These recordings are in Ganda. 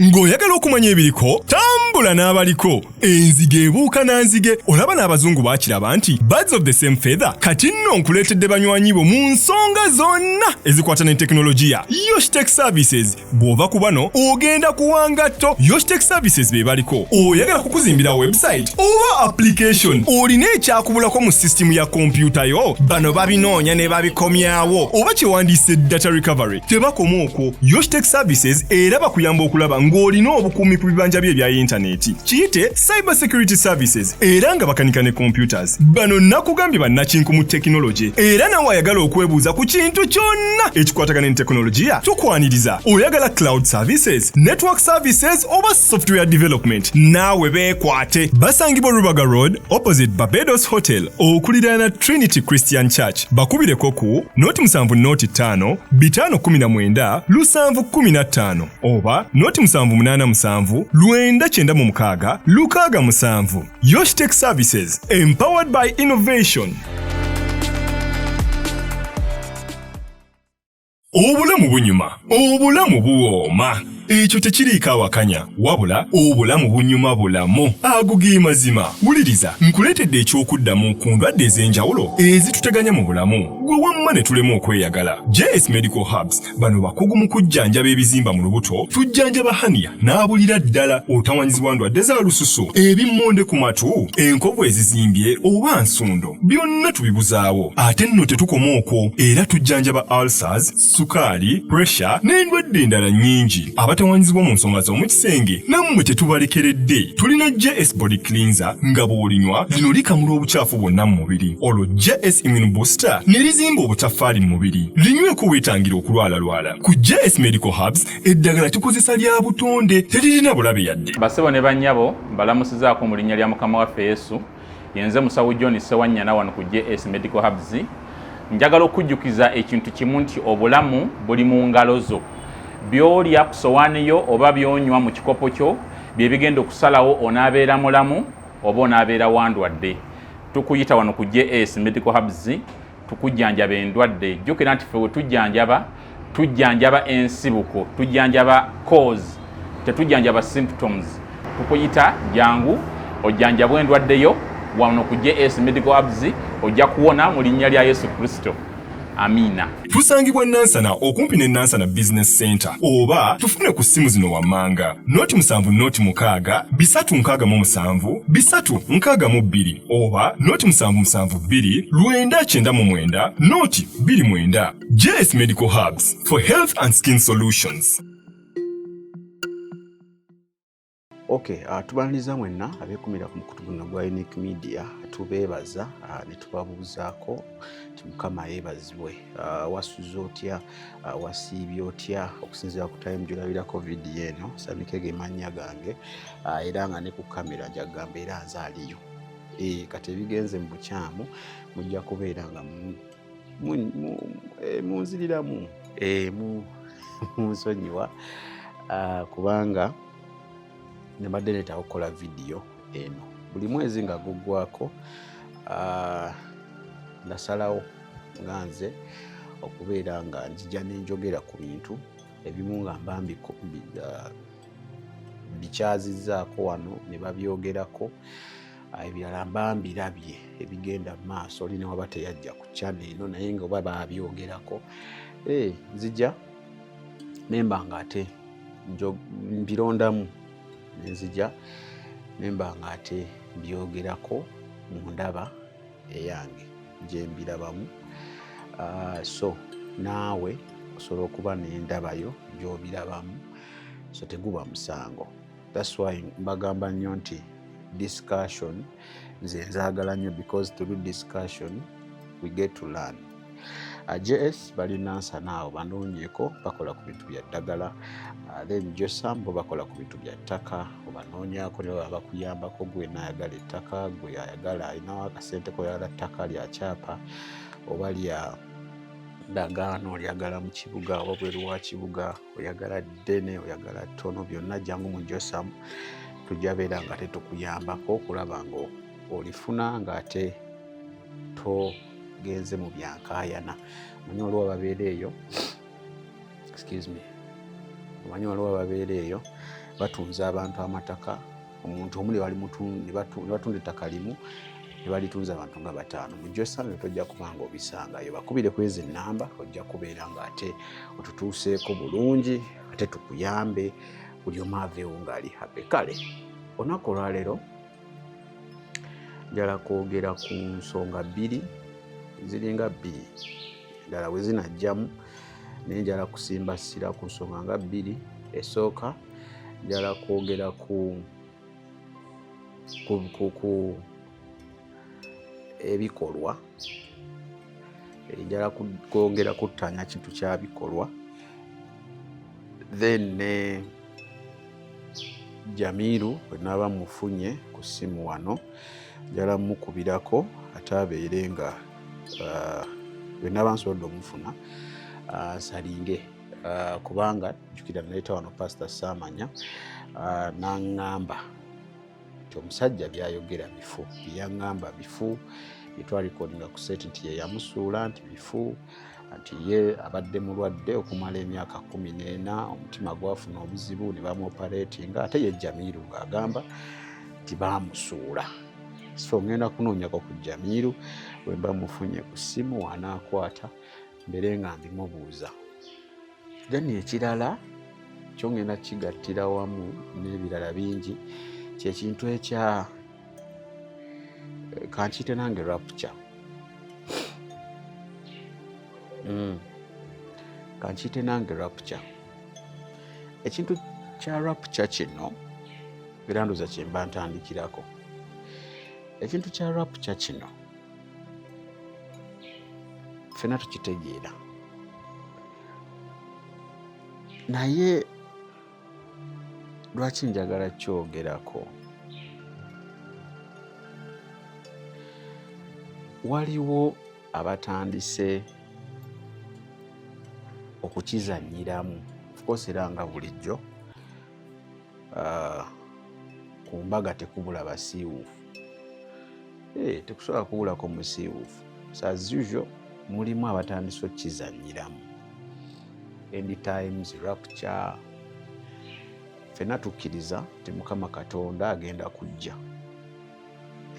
ng'oyagala okumanya ebiriko tambula n'abaliko enzige ebuuka nanzige olaba n'abazungu baakiraba nti birds of the same feather kati nno nkuleetedde banywanyi bo mu nsonga zonna ezikwata ne tekinologiya Yoshtech Services bw'ova ku bano ogenda kuwangatto Yoshtech Services be baliko oyagala kukuzimbira website oba application olina ekyakubulako mu system ya kompyuta yo bano babinoonya ne babikomyawo oba kyewandiise data recovery tebakoma okwo Yoshtech Services era bakuyamba okulaba ng'olina obukuumi ku bibanja bye ebya intaneti kiyite cyber security services era nga bakanika ne computers bano nakugambye bannakinku mu tekinologi era nawe ayagala okwebuuza ku kintu kyonna ekikwatagana ne tekinologiya tukwaniriza oyagala cloud services network services oba software development naawe beekwate basangibwa Rubaga Road opposite Barbados Hotel okuliraana Trinity Christian Church bakubireko ku noti 7 noti 5 519 715 oba noti 787 996 667 Yoshtech Services empowered by innovation. Obulamu bunyuma, obulamu buwooma. Ekyo tekiriiko awakanya wabula obulamu bunyuma bulamu agugi mazima wuliriza nkuleetedde ekyokuddamu ku ndwadde ez'enjawulo ezituteganya mu bulamu gwe wamma ne tulema okweyagala. JS Medical Hubs bano bakugu mu kujjanjaba ebizimba mu lubuto tujjanjaba hania n'abulira ddala otawanyizibwa ndwadde za lususu ebimmonde ku matu enkovu ezizimbye oba nsundo byonna tubibuzaawo ate nno tetukoma okwo era tujjanjaba ulcers sukaali pressure n'endwadde endala nnyingi abatawanyizibwa mu nsonga z'omukisenge nammwe tetubalekeredde tulina JS Body Cleanser nga bw'olinywa lino likamula obucaafu bwonna mu mubiri olwo JS Immune Booster ne lizimba obutaffaali mu mubiri linyweko weetangira okulwalalwala ku JS Medical Hubs eddagala tukozesa lya butonde teririna bulabe yadde. Basebo ne bannyabo mbalamusizaako mu linnya lya Mukama waffe Yesu yenze musawo John Sewanyana wano ku JS Medical Hubs njagala okujjukiza ekintu kimu nti obulamu buli mu ngalo zo byolya ku sowaani yo oba byonywa mu kikopo kyo bye bigenda okusalawo onaabeera mulamu oba onaabeera wandwadde. Tukuyita wano ku JS Medical Hubs tukujjanjaba endwadde jjukira nti ffe we tujjanjaba ensibuko tujjanjaba cause tetujjanjaba symptoms. Tukuyita jangu ojjanjabwa endwadde yo wano ku JS Medical Hubs ojja kuwona mu linnya lya Yesu Kristo. Amina. Tusangibwa Nansana okumpi ne Nansana Business Center oba tufune ku simu zino wammanga noti 7 noti 6 367 362 oba noti 772 999 noti 29. JS Medical Hubs for health and skin solutions. Okay, tubaliriza mwenna abeekumira ku mukutu guno gwa Unique Media tubeebaza ne tubabuuzaako nti Mukama yeebazibwe wasuze otya wasiibye otya okusinziira ku time gy'olabira covid eno Samike ge mannya gange era nga ne ku kamera njagamba era azaaliyo kati ebigenze mu bukyamu mujja kubeera nga munziriramu munsonyiwa kubanga nabadde neetaaga okukola vidiyo eno buli mwezi nga guggwako nasalawo nga nze okubeera nga njija nenjogera ku bintu ebimu nga mba bikyazizzaako wano ne babyogerako ebirala mba mbirabye ebigenda mu maaso oli ne waba teyajja ku channel eno naye nga oba babyogerako nzija nemba nga ate mbirondamu nenzija nemba nga ate mbyogerako mu ndaba eyange gye mbirabamu so naawe osobola okuba n'endabayo gy'obirabamu so teguba musango. That's why mbagamba nnyo nti discussion nze nzaagala nnyo because through discussion we get to learn. JS balina Nansana awo banoonyeko bakola ku bintu bya ddagala then Josam bo bakola ku bintu bya ttaka obanoonyako ne baba bakuyambako gwe naayagala ettaka gwe ayagala alinawo akasente koyagala ttaka lya kyapa oba lya ndagaano olyagala mu kibuga oba bweru wa kibuga oyagala ddene oyagala ttono byonna jangu mu Josam tujja beera nga tetukuyambako okulaba nga olifuna ng'ate togenze mu byankaayana. Omanyi waliwo ababeera eyo omanyi waliwo ababeera eyo batunze abantu amataka omuntu omuli wali ne batunda ettaka limu ne balitunza abantu nga 5 mu Joyce tojja kubanga obisangayo bakubire ku ezi nnamba ojja kubeera nga ate otutuuseeko bulungi ate tukuyambe buli omu aveewo ng'ali happy. Kale olunaku olwaleero njala kwogera ku nsonga 2 ziringa 2 endala we zinajjamu naye njala kusimbasira ku nsonga nga 2. Esooka njala kwogera ku ebikolwa, njala kwongera kuttanya kintu kya bikolwa, then ne Jamiru bwe naaba mufunye ku ssimu wano njala mukubirako ate abeere nga bwe naaba nsobodde omufuna salinge kubanga jjukira naleeta wano Pastor Samanya n'aŋŋamba nti omusajja byayogera bifu, byeyaŋŋamba bifu, byetwalikodinga ku seti nti ye yamusuula nti bifu, nti ye abadde mulwadde okumala emyaka 14 omutima gwafuna obuzibu ne bamuoperatinga ate ye Jamiru ng'agamba nti baamusuula. So ngenda kunoonyako ku Jamiru bwe mba mufunye ku ssimu wanaakwata mbere nga mbimubuuza. Then ekirala kyongenda kigattira wamu n'ebirala bingi kyekintu ekya kankiyite nange rapture. Kankiyite nange rapture. Ekintu kya rapture kino era ndooza kye mba ntandikirako. Ekintu kya rapture kino ffenna tukitegeera naye lwaki njagala kyogerako? Waliwo abatandise okukizannyiramu, of course era nga bulijjo ku mbaga tekubula basiiwuufu. Tekusobola kubulako musiiwuufu. So as usual mulimu abatandise okukizannyiramu. End times, rapture. Ffenna tukkiriza nti Mukama Katonda agenda kujja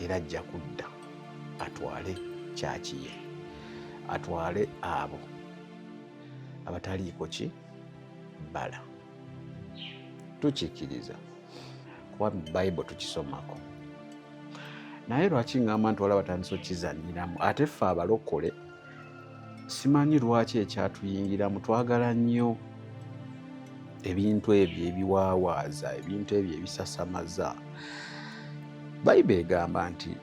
era ajja kudda atwale kyaki ye, atwale abo abataliiko ki bbala. Tukikkiriza kuba mu Bayibuli tukisomako. Naye lwaki ngamba nti waliwo batandise okukizannyiramu? Ate ffe abalokole simanyi lwaki ekyatuyingiramu twagala nnyo ebintu ebyo ebiwaawaaza, ebintu ebyo ebisasamaza. Bayibuli egamba nti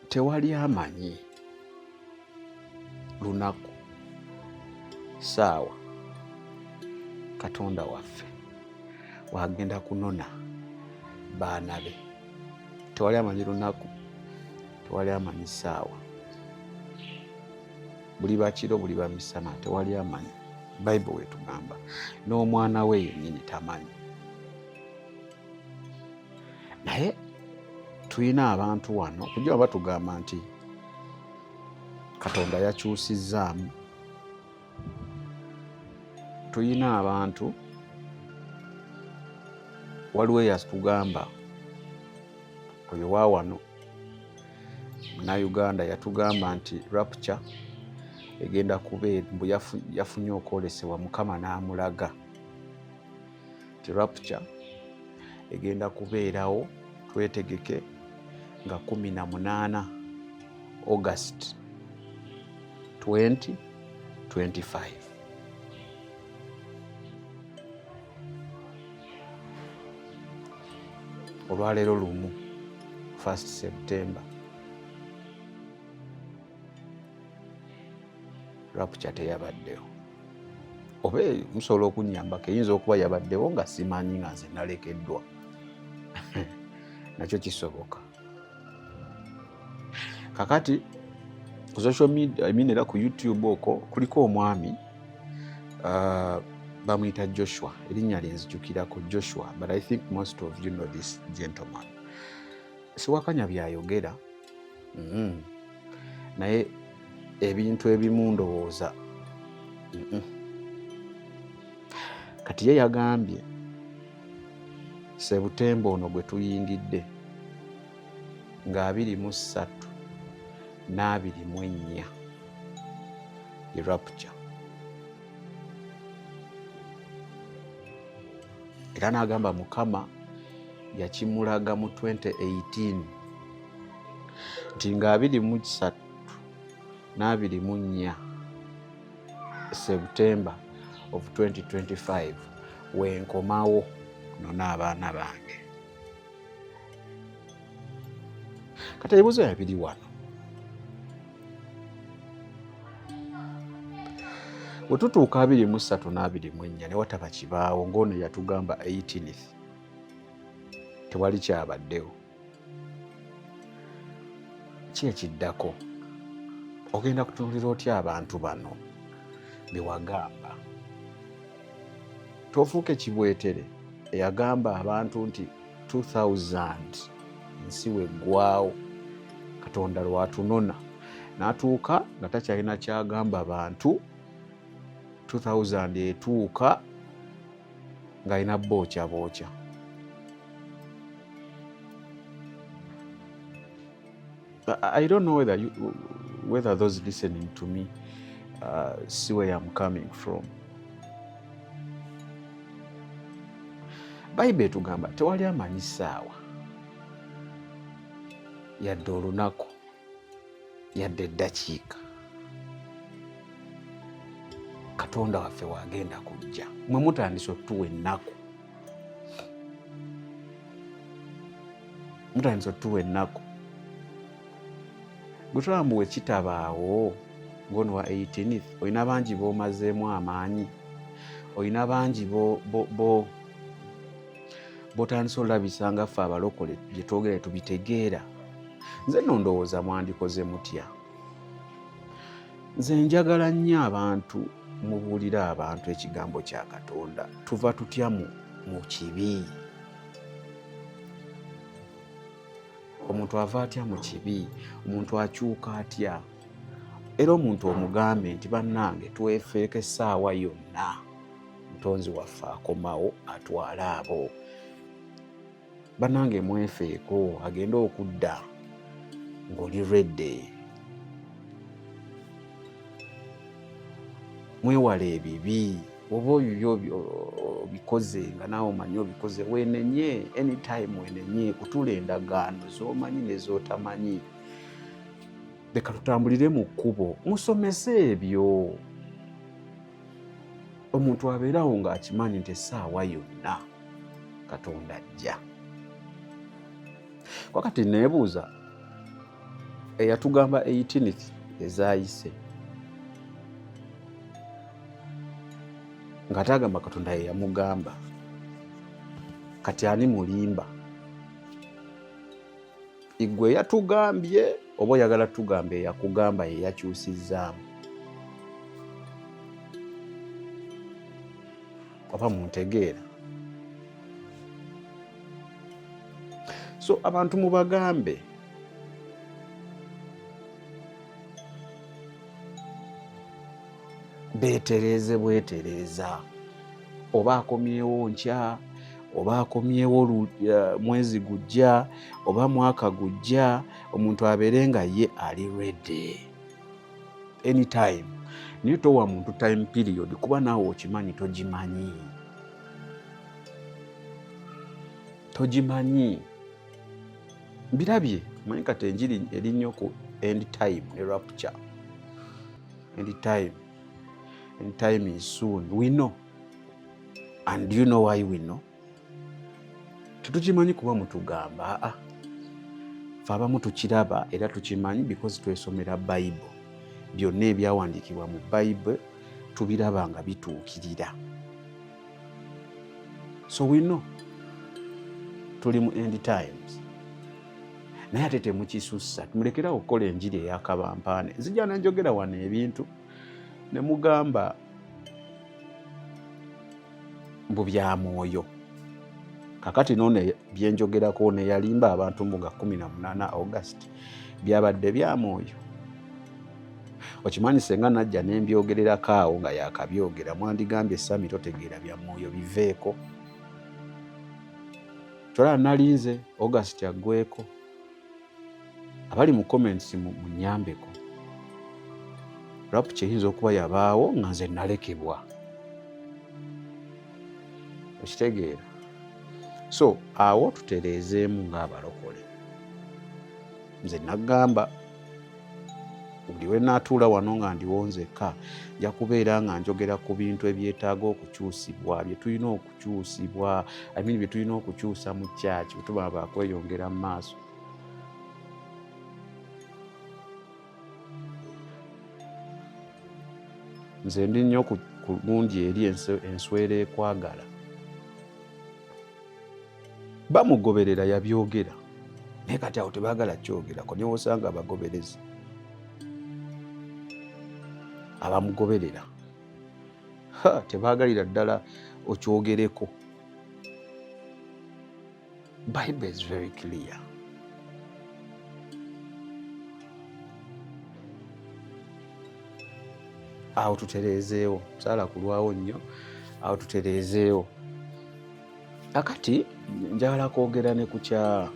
tewali amanyi lunaku, ssaawa Katonda waffe wagenda kunona baana be. Tewali amanyi lunaku, tewali amanyi ssaawa, buli bakiro buli bamisana tewali amanyi. Bayibuli wetugamba n'omwana we yennyini tamanyi. Naye tulina abantu wano kujja batugamba nti Katonda yakyusizzaamu. Tulina abantu waliwo eyatugamba oyo wa wano Munnayuganda yatugamba nti rapture egenda kubeera mbu yafunye okwolesebwa Mukama n'amulaga nti rapture egenda kubeerawo, twetegeke nga 18 August 2025. Olwaleero lumu 1 September rapture teyabaddewo. Oba musobola okunnyambako, eyinza okuba yabaddewo nga simanyi nga nze nalekeddwa. Nakyo kisoboka. Kakati ku social media, era ku YouTube okwo kuliko omwami bamuyita Joshua, erinnya lye nzijukirako Joshua, but I think most of you know this gentleman. Siwakanya byayogera, naye ebintu ebimu ndowooza kati ye yagambye Sebutembo ono gwe tuyingidde nga 23 n'24 ye rapture. Era n'agamba Mukama yakimulaga mu 2018 nti nga 23 n'24 September of 2025 wenkomawo nona abaana bange. Kati ebibuuzo biri wano. Bwe tutuuka 23 n'24 ne wataba kibaawo ng'ono yatugamba 18th tewali kyabaddewo. Ki ekiddako? Ogenda kutunuulira otya abantu bano be wagamba? Tofuuke kibwetere eyagamba abantu nti 2000 ensi weggwaawo Katonda lwatunona n'atuuka nga takyalina kyagamba bantu 2000 etuuka ng'alina bookya. I don't know whether those listening to me see where I'm coming from. Bayibuli etugamba tewali amanyi ssaawa yadde olunaku yadde eddakiika Katonda waffe wagenda kujja. Mwe mutandise otuwa ennaku. Gwe tulambuwe kitabaawo ng'ono wa 18th olina bangi b'omazeemu amaanyi, olina bangi b'otandise olabisa nga ffe abalokole bye twogera tubitegeera. Nze nno ndowooza mwandikoze mutya. Nze njagala nnyo abantu mubuulira abantu ekigambo kya Katonda. Tuva tutya mu kibi? Omuntu ava atya mu kibi? Omuntu akyuka atya? Era omuntu omugambe nti bannange twefeeko essaawa yonna Mutonzi waffe akomawo atwale abo. Bannange mwefeeko agenda okudda ng'oli redde. Mwewale ebibi. Oba oyo obikoze nga naawe omanyi obikoze weenenye, anytime weenenye, kutula endagaano z'omanyi n'ez'otamanyi. Leka tutambulire mu kkubo, musomese ebyo. Omuntu abeerawo ng'akimanyi nti essaawa yonna Katonda ajja. Kakati neebuuza eyatugamba 18th ezaayise nga tagamba Katonda ye yamugamba, kati ani mulimba? Igwe yatugambye oba oyagala tugambe yakugamba ye yakyusizzaamu? Oba muntegeera? So abantu mubagambe beetereeze bwetereeza. Oba akomyewo nkya, oba akomyewo mwezi gujja, oba mwaka gujja, omuntu abeere nga ye ali ready anytime. Naye towa muntu time period kuba naawe okimanyi togimanyi. Mbirabye manyi kati enjiri eri nnyo ku end time ne rapture. End time is soon. We know. And do you know why we know? Tetukimanyi kuba mutugamba. Ffe abamu tukiraba era tukimanyi because twesomera Bible. Byonna ebyawandiikibwa mu Bible tubiraba nga bituukirira. So we know. Tuli mu end times. Naye ate temukisussa. Tumulekera okukola enjiri ey'akabampaane. Nzija nenjogera wano ebintu ne mugamba mbu bya mwoyo. Kakati none byenjogerako ne yalimba abantu mu ga 18 August byabadde bya mwoyo. okimanyi senga najja nembyogererako awo nga yakabyogera mwandigambye Sami totegeera bya mwoyo biveeko. Tola nalinze August aggweko. Abali mu comments munyambeko. Rap kiyinza okuba yabaawo nga nze nalekebwa. Okitegeera. So awo tutereezeemu ng'abalokole. Nze nagamba buli we naatuula wano nga ndiwonzeka nja kubeera nga njogera ku bintu ebyetaaga okukyusibwa bye tulina okukyusibwa bye tulina okukyusa mu kyaki bwe tuba bakweyongera mu maaso. Nze ndi nnyo ku gundi eri enswera ekwagala. Bamugoberera yabyogera naye kati awo tebaagala kyogerako niwo osanga abagoberezi abamugoberera tebaagalira ddala okyogereko. Bible is very clear. Awo tutereezeewo saala kulwawo nnyo. Awo tutereezeewo akati njagala kwogera ne ku kya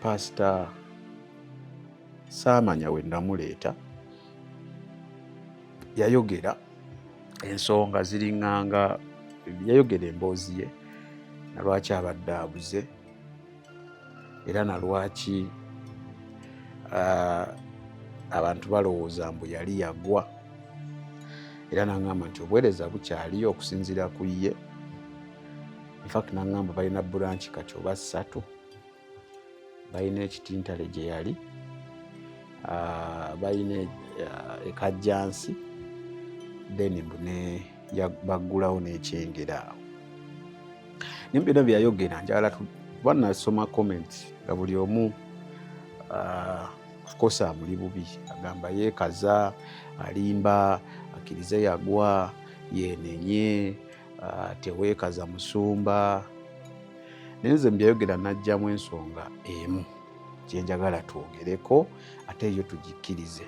Pastor Saamanya we namuleeta. Yayogera ensonga ziriŋŋanga, yayogera emboozi ye na lwaki abadde abuze era na lwaki abantu balowooza mbu yali yagwa era naŋŋamba nti obuweereza bukyaliyo okusinziira ku ye. Infact naŋŋamba balina bulanki kati oba 3. Balina ekitintale gye yali, balina ekajjansi then ne baggulawo n'ekyengera awo. Naye byonna byayogera njagala kuba nasoma comment nga buli omu kosa muli bubi agamba yeekaza alimba akkirize yagwa yenenye teweekaza musumba. Naye nze byayogera najjamu ensonga emu gyenjagala twogereko ate eyo tugikkirize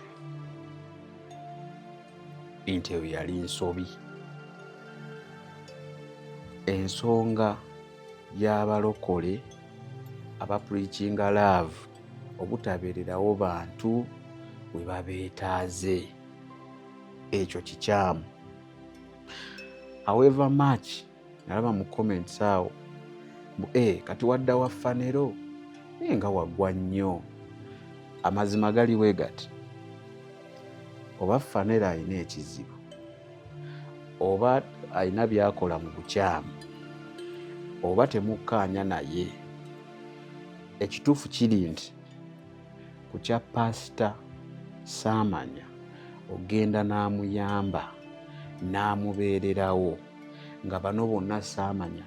nti eyo yali nsobi. Ensonga y'abalokole abapreachinga love obutabeererawo bantu bwe babeetaaze ekyo kikyamu. However much nalaba mu comments awo kati wadda wa fanero nga waggwa nnyo. Amazima galiwe gati oba fanero alina ekizibu oba alina byakola mu bukyamu oba temukkaanya naye. Ekituufu kiri nti ku kya Pastor Saamanya ogenda n'amuyamba n'amubeererawo nga bano bonna Saamanya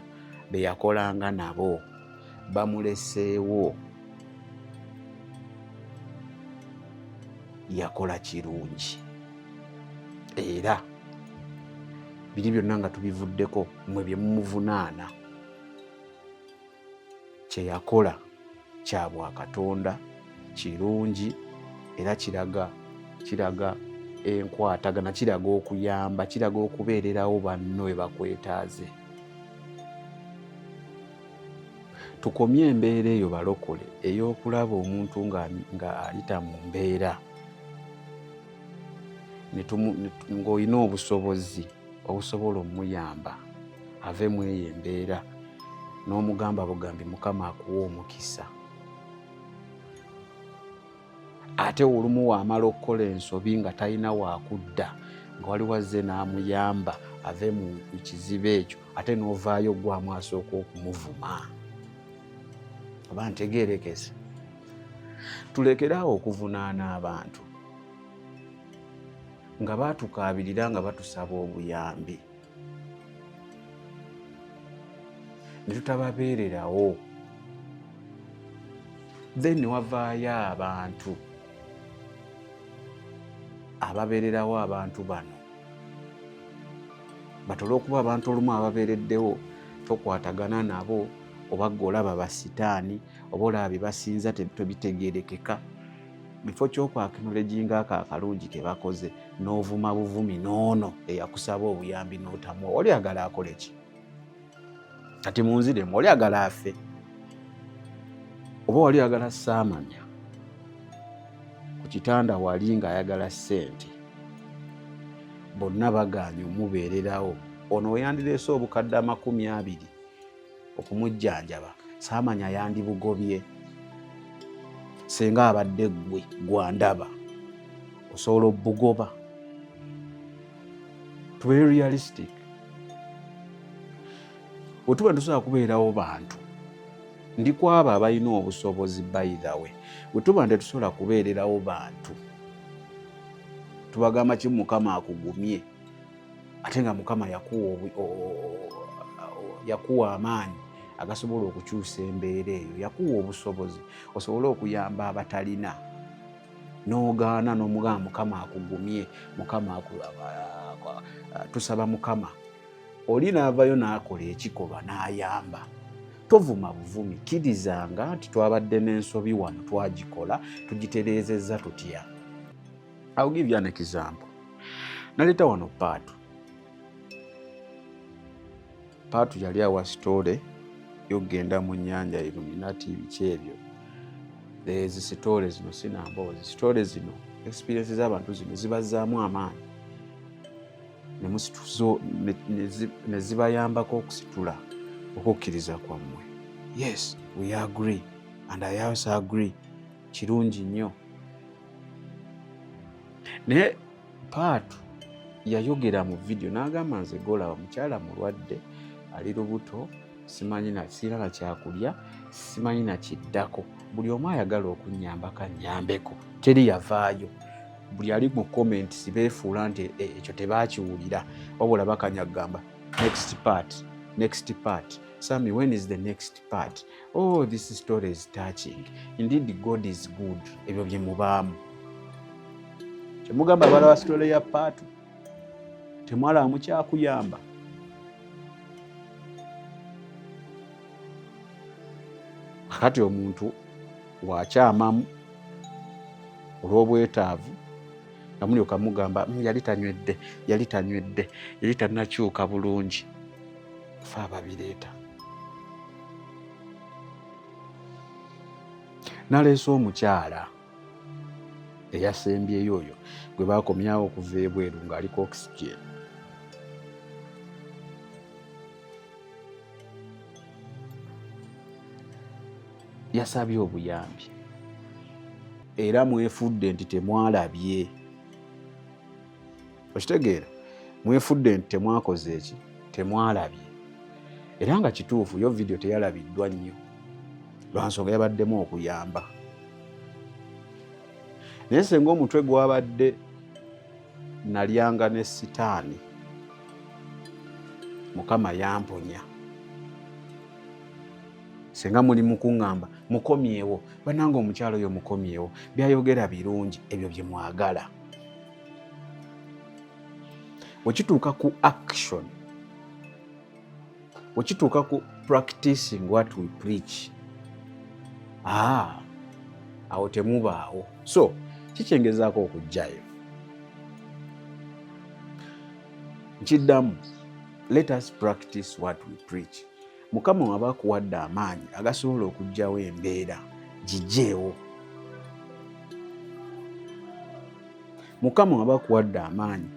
be yakolanga nabo bamuleseewo, yakola kirungi era biri byonna nga tubivuddeko mwe bye mumuvunaana. Kye yakola kya Bwakatonda kirungi era kiraga enkwatagana, kiraga okuyamba, kiraga okubeererawo banno we bakwetaaze. Tukomye embeera eyo balokole ey'okulaba omuntu nga ayita mu mbeera ng'olina obusobozi obusobola omuyamba ave mu eyo embeera n'omugamba bugambi Mukama akuwa omukisa. Ate olumu waamala okukola ensobi nga talina waakudda nga wali wazze n'amuyamba ave mu kizibu ekyo ate n'ovaayo gwamu asooka okumuvuma. Oba ntegeerekese. Tulekeraawo okuvunaana abantu nga baatukaabirira nga batusaba obuyambi ne tutababeererawo, then wavaayo abantu ababeererawo abantu bano batole okuba abantu olumu ababeereddewo tokwatagana nabo oba ggwe olaba basitaani oba olaba bye basinza tebitegeerekeka bifo ky'okwakinolejinga ako akalungi ke bakoze n'ovuma buvumi n'ono eyakusaba obuyambi n'otamuwa, oli agala akole ki? Kati munziremu, oli agala afe oba wali agala saamanya ku kitanda wali ng'ayagala ssente, bonna bagaanye omubeererawo, ono weyandireese obukadde 20 okumujjanjaba, saamanya yandibugobye. Senga abadde gwe gwandaba osobola obugoba. Tube realistic. Bwetuba tusobola kubeerawo bantu ndi kwabo abalina obusobozi by the way. Bwetuba tetusobola kubeererawo bantu tubagamba ki Mukama akugumye ate nga Mukama yakuwa amaanyi agasobola okukyusa embeera eyo, yakuwa obusobozi osobola okuyamba abatalina, n'ogaana n'omugamba Mukama akugumye, Mukama tusaba Mukama, oli n'avayo n'akola ekikolwa n'ayamba. Tovuma buvumi, kirizanga nti twabadde n'ensobi wano twagikola tugitereezezza tutya. I'll give you an example. Naleta wano Paatu yali awa story yogenda mu nnyanja Illuminati biki ebyo. There's stories zino sinamboozi. Stories zino, experiences z'abantu zino zibazzaamu amaanyi ne zibayambako okusitula okukkiriza kwammwe. Yes, we agree and I also agree. Kirungi nnyo. Naye Paatu yayogera mu video n'agamba nze golaba mukyala mulwadde ali lubuto, sirina na kyakulya, simanyi na kiddako, buli omu ayagala okunnyambako annyambeko, teri yavaayo. Buli ali mu comments beefuula nti ekyo tebaakiwulira, wabula bakanya kugamba next part. Sammy, when is the next part? Oh, this story is touching. Indeed, God is good. Ebyo bye mubaamu. Kyemugamba balaba story ya Paatu temwala mukyakuyamba. Kati omuntu wakyamamu olw'obwetaavu nga mulyoka mugamba yali tanywedde, yali tannakyuka bulungi. Fa ababireeta. Naleese omukyala eyasembyeyo oyo gwe baakomyawo okuva ebweru ng'aliko oxygen. Yasabye obuyambi era mwefudde nti temwalabye. Okitegeera, mwefudde nti temwakoze eki, temwalabye. Era nga kituufu yo video teyalabiddwa nnyo lwa nsonga yabaddemu okuyamba. Naye senga omutwe gwabadde nalyanga ne sitaani, Mukama yamponya. Senga muli mukuŋŋamba mukomyewo, bannange omukyalo oyo mukomyewo, byayogera birungi, ebyo bye mwagala. Wekituuka ku action, wekituuka ku practicing what we preach, awo temubaawo. So kikyengezaako okujjayo. Nkiddamu, let us practice what we preach. Mukama waba akuwadde amaanyi agasobola okuggyawo embeera, gijjeewo. Mukama waba akuwadde amaanyi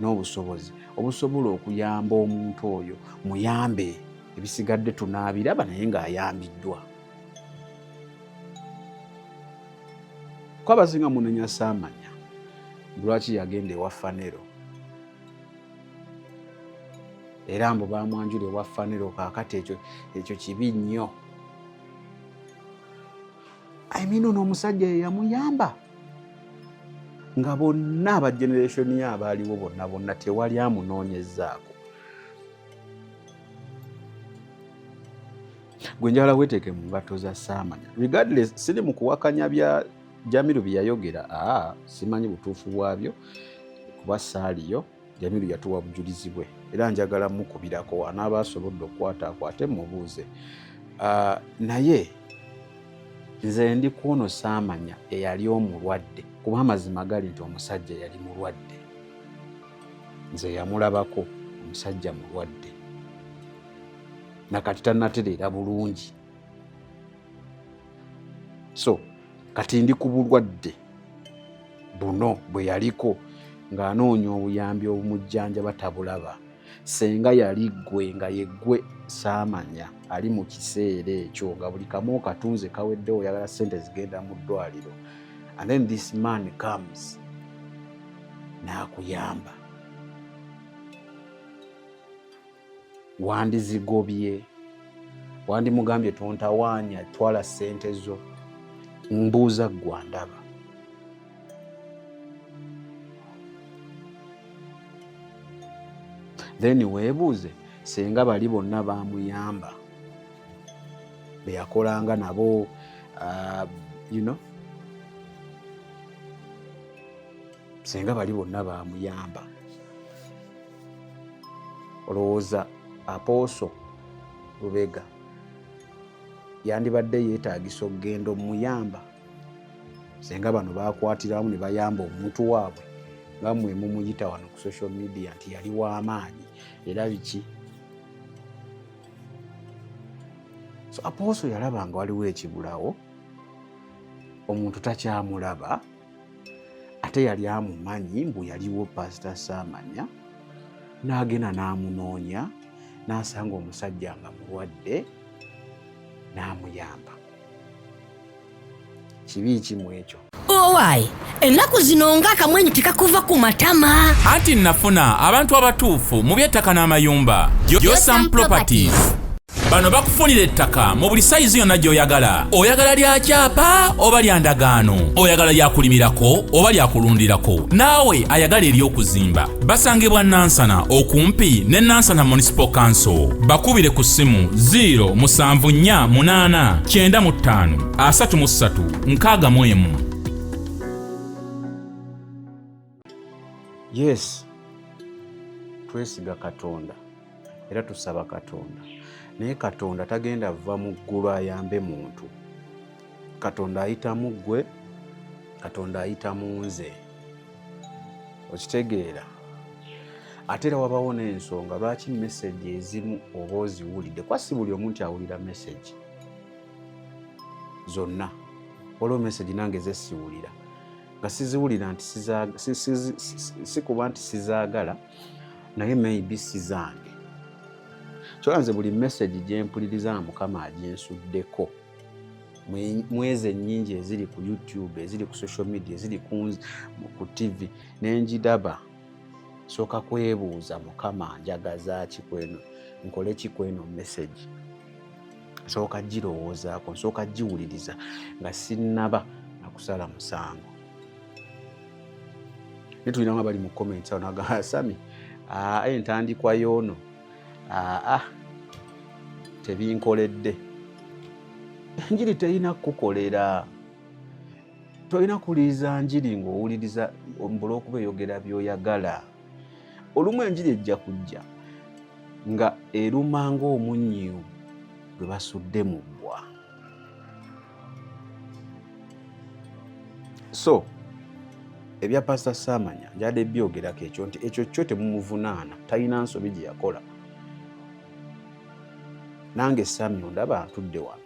n'obusobozi obusobola okuyamba omuntu oyo, muyambe. Ebisigadde tunaabiraba naye ng'ayambiddwa. Ko abasinga munenya saamanya lwaki yagenda ewa Fanero, era mbu bamwanjula ewa Fanero, kaakati ekyo kibi nnyo. Ono omusajja ye yamuyamba nga bonna aba generation ye abaaliwo bonna tewali amunoonyezaako. Gwe njagala weeteeke mu ngatto za saamanya. Regardless, siri mu kuwakanya bya Jamiru bye yayogera, simanyi butuufu bwabyo kuba saaliyo. Jamiru yatuwa bujulizi bwe era njagala mukubirako, anaaba asobodde okukwata akwate mubuuze. Naye nze ndi kuno saamanya eyali omulwadde kuba amazima gali nti omusajja yali mulwadde. Nze yamulabako omusajja mulwadde nakati tannatereera bulungi. So kati ndi ku bulwadde buno bwe yaliko ng'anoonya obuyambi obumujjanjaba tabulaba. Senga yali ggwe nga yeggwe saamanya ali mu kiseera ekyo nga buli kamu katunze kaweddewo oyagala ssente zigenda mu ddwaliro, and then this man comes n'akuyamba. Wandizigobye, wandimugambye tontawaanya twala ssente zo, mbuuza ggwe ndaba. Then weebuuze senga bali bonna baamuyamba be yakolanga nabo senga bali bonna baamuyamba. Olowooza Apostle Lubega yandibadde yeetaagisa okugenda omuyamba senga bano baakwatiramu ne bayamba omuntu waabwe nga mmwe mumuyita wano ku social media nti yali w'amaanyi era biki. So Apostle yalaba nga waliwo ekibulawo, omuntu takyamulaba ate yali amumanyi mbu yaliwo Pastor Saamanya, n'agenda n'amunoonya n'asanga omusajja nga mulwadde n'amuyamba. Kibi kimu ekyo. Owaayi, ennaku zino ng'akamwenyu tekakuva ku matama. Anti nafuna abantu abatuufu mu by'ettaka n'amayumba. Yosam Properties. Bano bakufunira ettaka mu buli sayizi yonna gy'oyagala. Oyagala lya kyapa oba lya ndagaano, oyagala lya kulimirako oba lya kulundirako, naawe ayagala ery'okuzimba. Basangibwa Nansana okumpi ne Nansana Municipal Council. Bakubire ku ssimu 0748533 Yes, twesiga Katonda era tusaba Katonda, naye Katonda tagenda va mu ggulu ayambe muntu. Katonda ayita mu ggwe, Katonda ayita mu nze. Okitegeera? Ate era wabawo n'ensonga lwaki message ezimu oba oziwulidde. Kwa si buli omuntu awulira message zonna. Waliwo message nange ze siwulira nga siziwulira nti si kuba nti sizaagala, naye maybe sizange. Kyolanze buli message gye mpuliriza Mukama aginsuddeko mwezi ennyingi eziri ku YouTube, eziri ku social media, eziri ku TV, n'engidaba sooka kwebuuza Mukama njagaza ki kweno, nkole ki kweno message. Sooka girowoozaako, sooka giwuliriza nga sinnaba nakusala musango. Netulina nga bali mu comments awo naga Sami entandikwa y'ono tebinkoledde. Enjiri terina kukolera, tolina kuwuliriza njiri ng'owuliriza mbula okuba eyogera by'oyagala. Olumu enjiri ejja kujja nga eruma ng'omunnyu gwe basudde mu bbwa. So ebya Pastor Saamanya njadde byogerako ekyo nti ekyo kyo temumuvunaana, talina nsobi gye yakola. Nange Sami ondaba atudde wano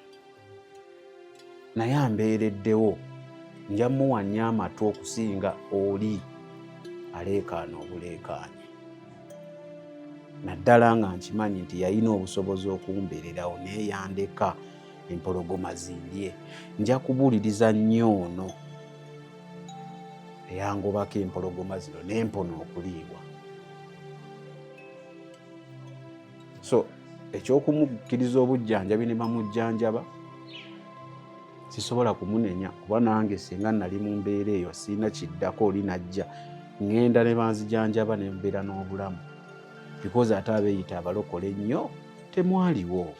naye ambeereddewo, nja muwanya amatu okusinga oli aleekaana obuleekaanyi. Naddala nga nkimanyi nti yalina obusobozi okumbeererawo naye yandeka empologoma zindye. Nja kubuuliriza nnyo ono eyangobako empologoma zino n'empona okuliibwa. So ekyokumukkiriza obujjanjabi ne bamujjanjaba sisobola kumunenya kuba nange singa nali mu mbeera eyo sirina kiddako oli najja ngenda ne banzijanjaba ne mbeera n'obulamu, because ate abeeyita abalokole ennyo temwaliwo.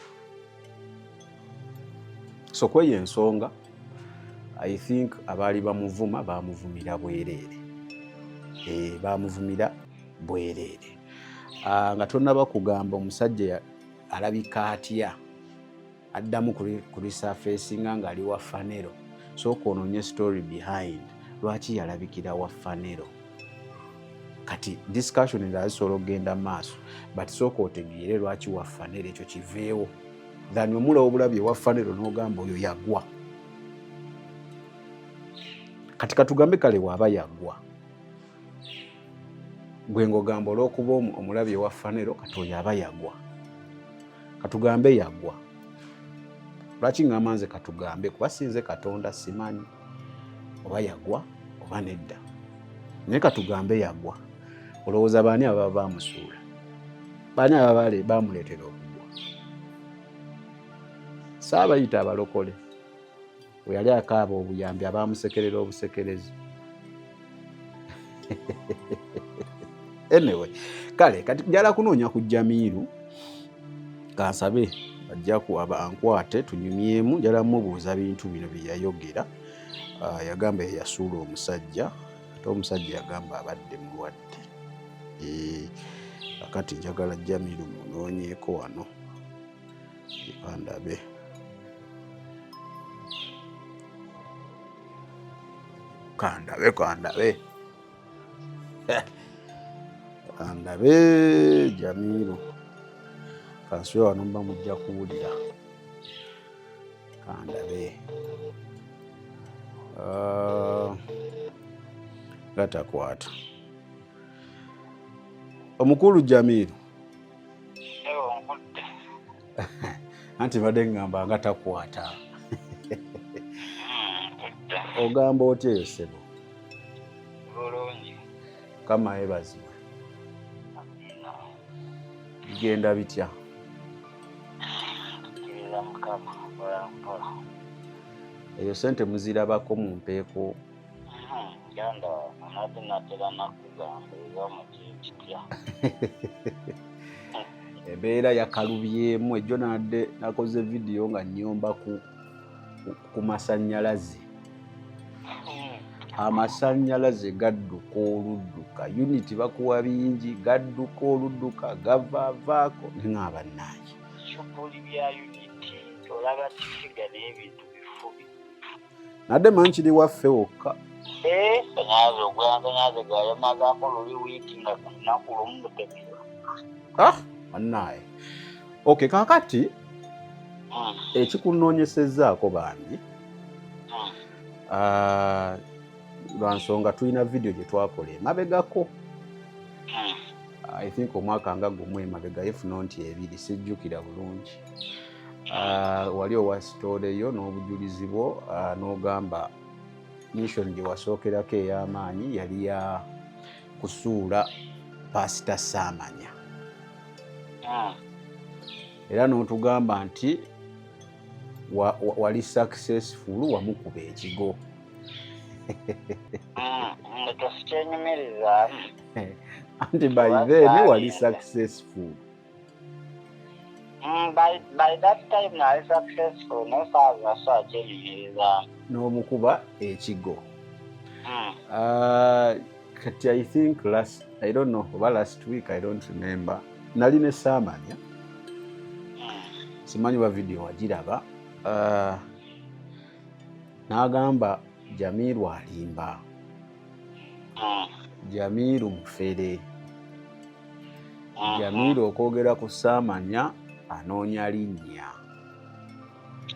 So kweyo ensonga I think abaali bamuvuma baamuvumira bwereere. Baamuvumira bwereere. Nga tonnaba kugamba omusajja alabika atya, addamu kuli surfacinga ng'ali wa Fanero. Sooka onoonye story behind lwaki yalabikira wa Fanero. Kati discussion endala zisobola okugenda maaso, but sooka otegeere lwaki wa Fanero ekyo kiveewo. Then omula obulabye wa Fanero n'ogamba oyo yagwa. Kati katugambe kale waaba yagwa. Gwe ng'ogamba olw'okuba omulabye wa Fanero kati oyo aba yagwa. Katugambe yagwa. Lwaki ngamba nze katugambe kuba sinze Katonda simanyi oba yagwa oba nedda. Naye katugambe yagwa. Olowooza baani ababa baamusuula? Baani ababa baamuleetera okugwa? Saabayita abalokole. We yali akaaba obuyambi abaamusekerera obusekerezi. Anyway, kale kati njala kunoonya ku Jamiru kansabe ajja ankwate tunyumyemu, njala mubuuza bintu bino bye yayogera. Yagamba yasuula omusajja ate omusajja yagamba abadde mulwadde. Akati njagala Jamiru munoonyeeko wano kandabe. Kandabe Jamiru kansibe wano mba mujja kuwulira. Kandabe gatakwata omukulu Jamiru. Anti badde ngamba nga takwata. Ogamba otya eyo ssebo? Kama ebazibwe. Bigenda bitya? Eyo sente muzirabako mu mpeeko? Ebeera yakalubyemu ejjo nadde nakoze vidiyo nga nnyomba ku masannyalaze. Amasannyalaze gadduka oludduka, uniti bakuwa bingi, gadduka oludduka, gavaavaako nga bannange. Ebyokuli bya uniti olaba kisiga n'ebintu bifubi. Nadde manyi kiri waffe wokka. Sanyaze ogwansanyaze gayamazako luli wiiki nga lunaku lumu lutegeera. Bannaaye. Okay, kaakati ekikunoonyesezzaako bambi lwa nsonga tulina vidiyo gye twakola emabegako. I think omwaka nga gumu emabega ifuna nti ebiri sijjukira bulungi. Wali owa story yo n'obujulizi bwo n'ogamba mission gye wasookerako ey'amaanyi yali ya kusuula Pastor Saamanya. Era n'otugamba nti wali successful wamukuba ekigo. Tekyenyumiriza. Anti by then wali successful. By that time nali successful n'esaawa so akyenyumiriza. N'omukuba ekigo. Kati I think I don't know, oba last week, I don't remember. Nali ne Saamanya. Simanyi wa video wagiraba. N'agamba Jamiru alimba. Jamiru mufere. Jamiru okwogera ku Saamanya anoonya linnya.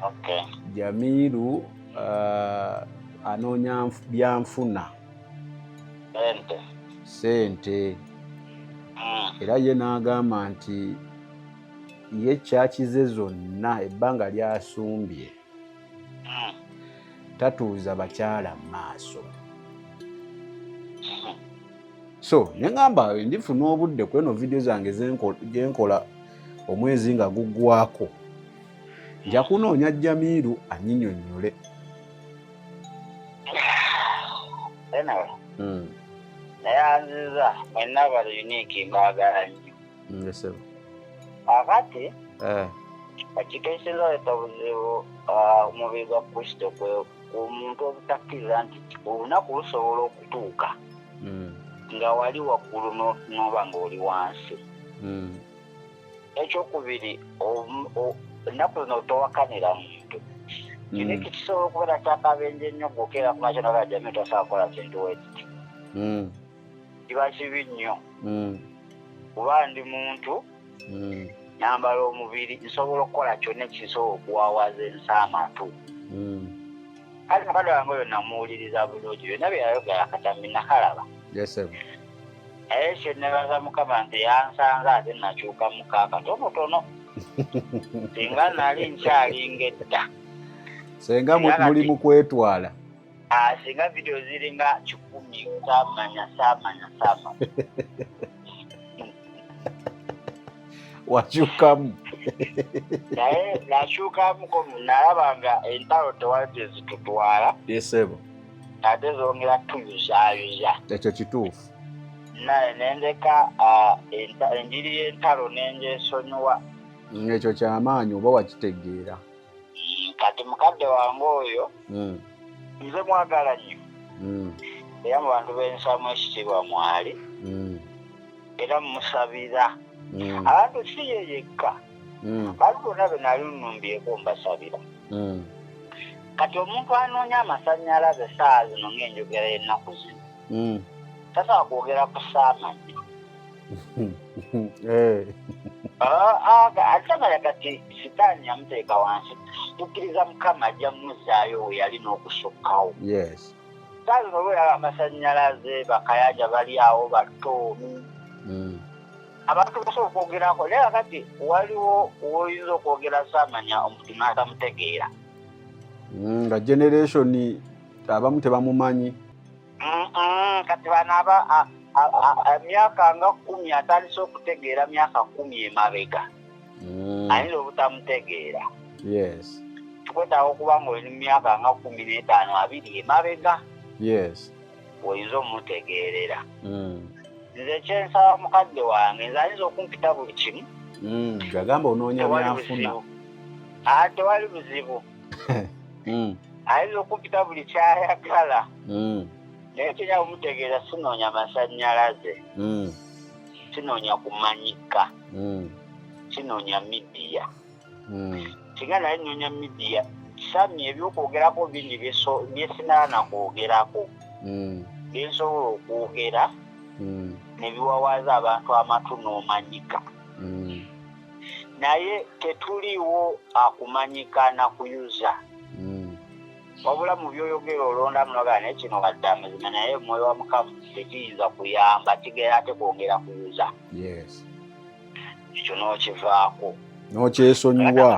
Okay. Jamiru anoonya byanfuna. Sente. Era ye n'agamba nti ye kyakize zonna ebbanga lyasumbye tatuuza bakyala mu maaso. So neŋŋamba ndifuna obudde ku eno vidiyo zange gyenkola omwezi nga guggwako nja kunoonya Jamiru annyinnyonnyole. Naye anziza mwenna bali unique mbaagala nnyo. Akati ekiteesezo leeta obuzibu omubiri gwa Kristo ku muntu obutakkiriza nti olunaku lusobola okutuuka nga wali waggulu n'oba ng'oli wansi. Ekyokubiri ennaku zino towakanira muntu kino kisobola okubeera kyakabenje ennyo gwokeera ku national academy tosobola kukola kintu wekiti kiba kibi nnyo kuba ndi muntu nyambala omubiri nsobola okukola kyonna ekisobola okuwawaza ensaamatu kale mukadde wange oyo namuwuliriza bulungi byonna byeyayogera katambi nakalaba naye kyenebaza mukama nti yansanze ate nakyuka muka katonotono singa nali nkyalinga edda senga muli mu kwetwala singa video ziringa 10 saamanya wakyukamu naye nakyukamuko nalabanga entalo tewali tezitutwala ate zongera tuyuzayuza ekyo kituufu naye nendeka enjiri y'entalo nenjesonyiwa ekyo kyamaanyi oba wakitegeera kati mukadde wange oyo nze mwagala nnyo era mu bantu b'ensamu ekitiibwa mwali era mumusabira abantu si ye yekka bantu bonna be nali nnumbyeko mbasabira kati omuntu anoonya amasannyalaze saa zino ng'enjogera y'ennaku zino tasobola kwogera ku saamanya atamanya kati sitaani yamuteeka wansi tukkiriza mukama ajja mmuzzaayo we yali n'okusukkawo saa zino olwera amasannyalaze bakayanja bali awo batoomi abantu basobola okwogerako naye kati waliwo woyinza okwogera saamanya omuntu n'atamutegeera nga generation abamu tebamumanyi kati bano emyaka nga 10 atandise okutegeera myaka 10 emabega ayinza obutamutegeera kikwetaaga okuba nga olina myaka nga 15 2 emabega oyinza omumutegeerera nze kyensaba mukadde wange nze ayinza okumpita buli kimu gagamba onoonya byafuna tewali buzibu ayinza okumpita buli kyayagala naye kirina kumutegeeza sinoonya masannyalaze sinoonya kumanyika sinoonya midiya singa naye nnoonya midiya kisamye ebyokwogerako bingi byesinala nakwogerako byensobola okwogera nebiwawaza abantu amatu n'omanyika naye tetuliwo akumanyika nakuyuza wabula mu byoyogera olonda munoga naye kino wadde amazima naye omwoyo wa mukama tekiyinza kuyamba kigera ate kwongera kuyuza ekyo n'okivaako n'okyesonyiwa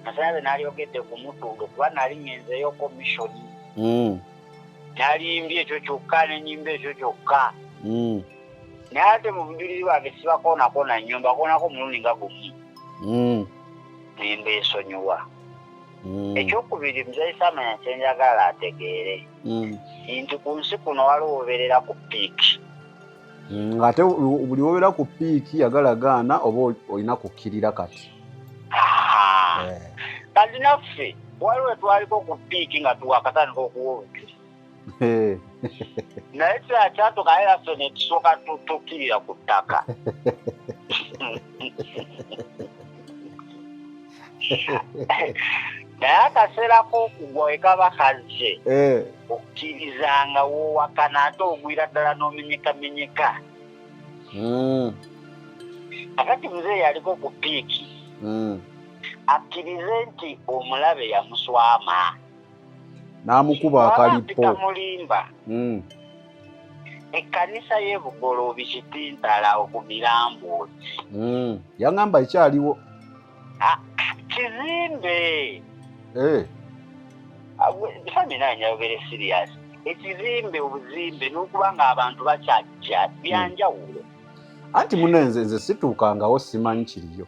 masanyaze nalyogedde ku mutundo kuba nali ngenzeyo komishoni nalimbye ekyo kyokka nenyimba ekyo kyokka naye ate mu bujuliri bwange sibakoonakona nnyo mbakoonako omulundi nga gumu nemba esonyiwa ekyokubiri muzeyi saamanya kyenjagala ategeere nti ku nsi kuno waliwo obeerera ku piiki ate buli wobeera ku piiki yagalagaana oba olina kukkirira kati kati naffe waliwo twaliko ku piiki nga tuwakatandika okuwa obujuli naye kyatuka eraso netusooka tukkirira ku ttaka naye akaseera k'okugwa we kaba kazze okkirizanga woowakana ate ogwira ddala n'omenyekamenyeka akati muzeeyi aliko ku piiki akkirize nti omulabe yamuswama n'amukuba akalipo mulimba ekkanisa y'ebugoloobi kitintala okumirambo yaŋŋamba ekyaliwo kizimbe sami naye njayogere serious ekizimbe obuzimbe n'okuba nga abantu bakyajja byanjawulo anti munenze nze situukangawo simanyi kiriyo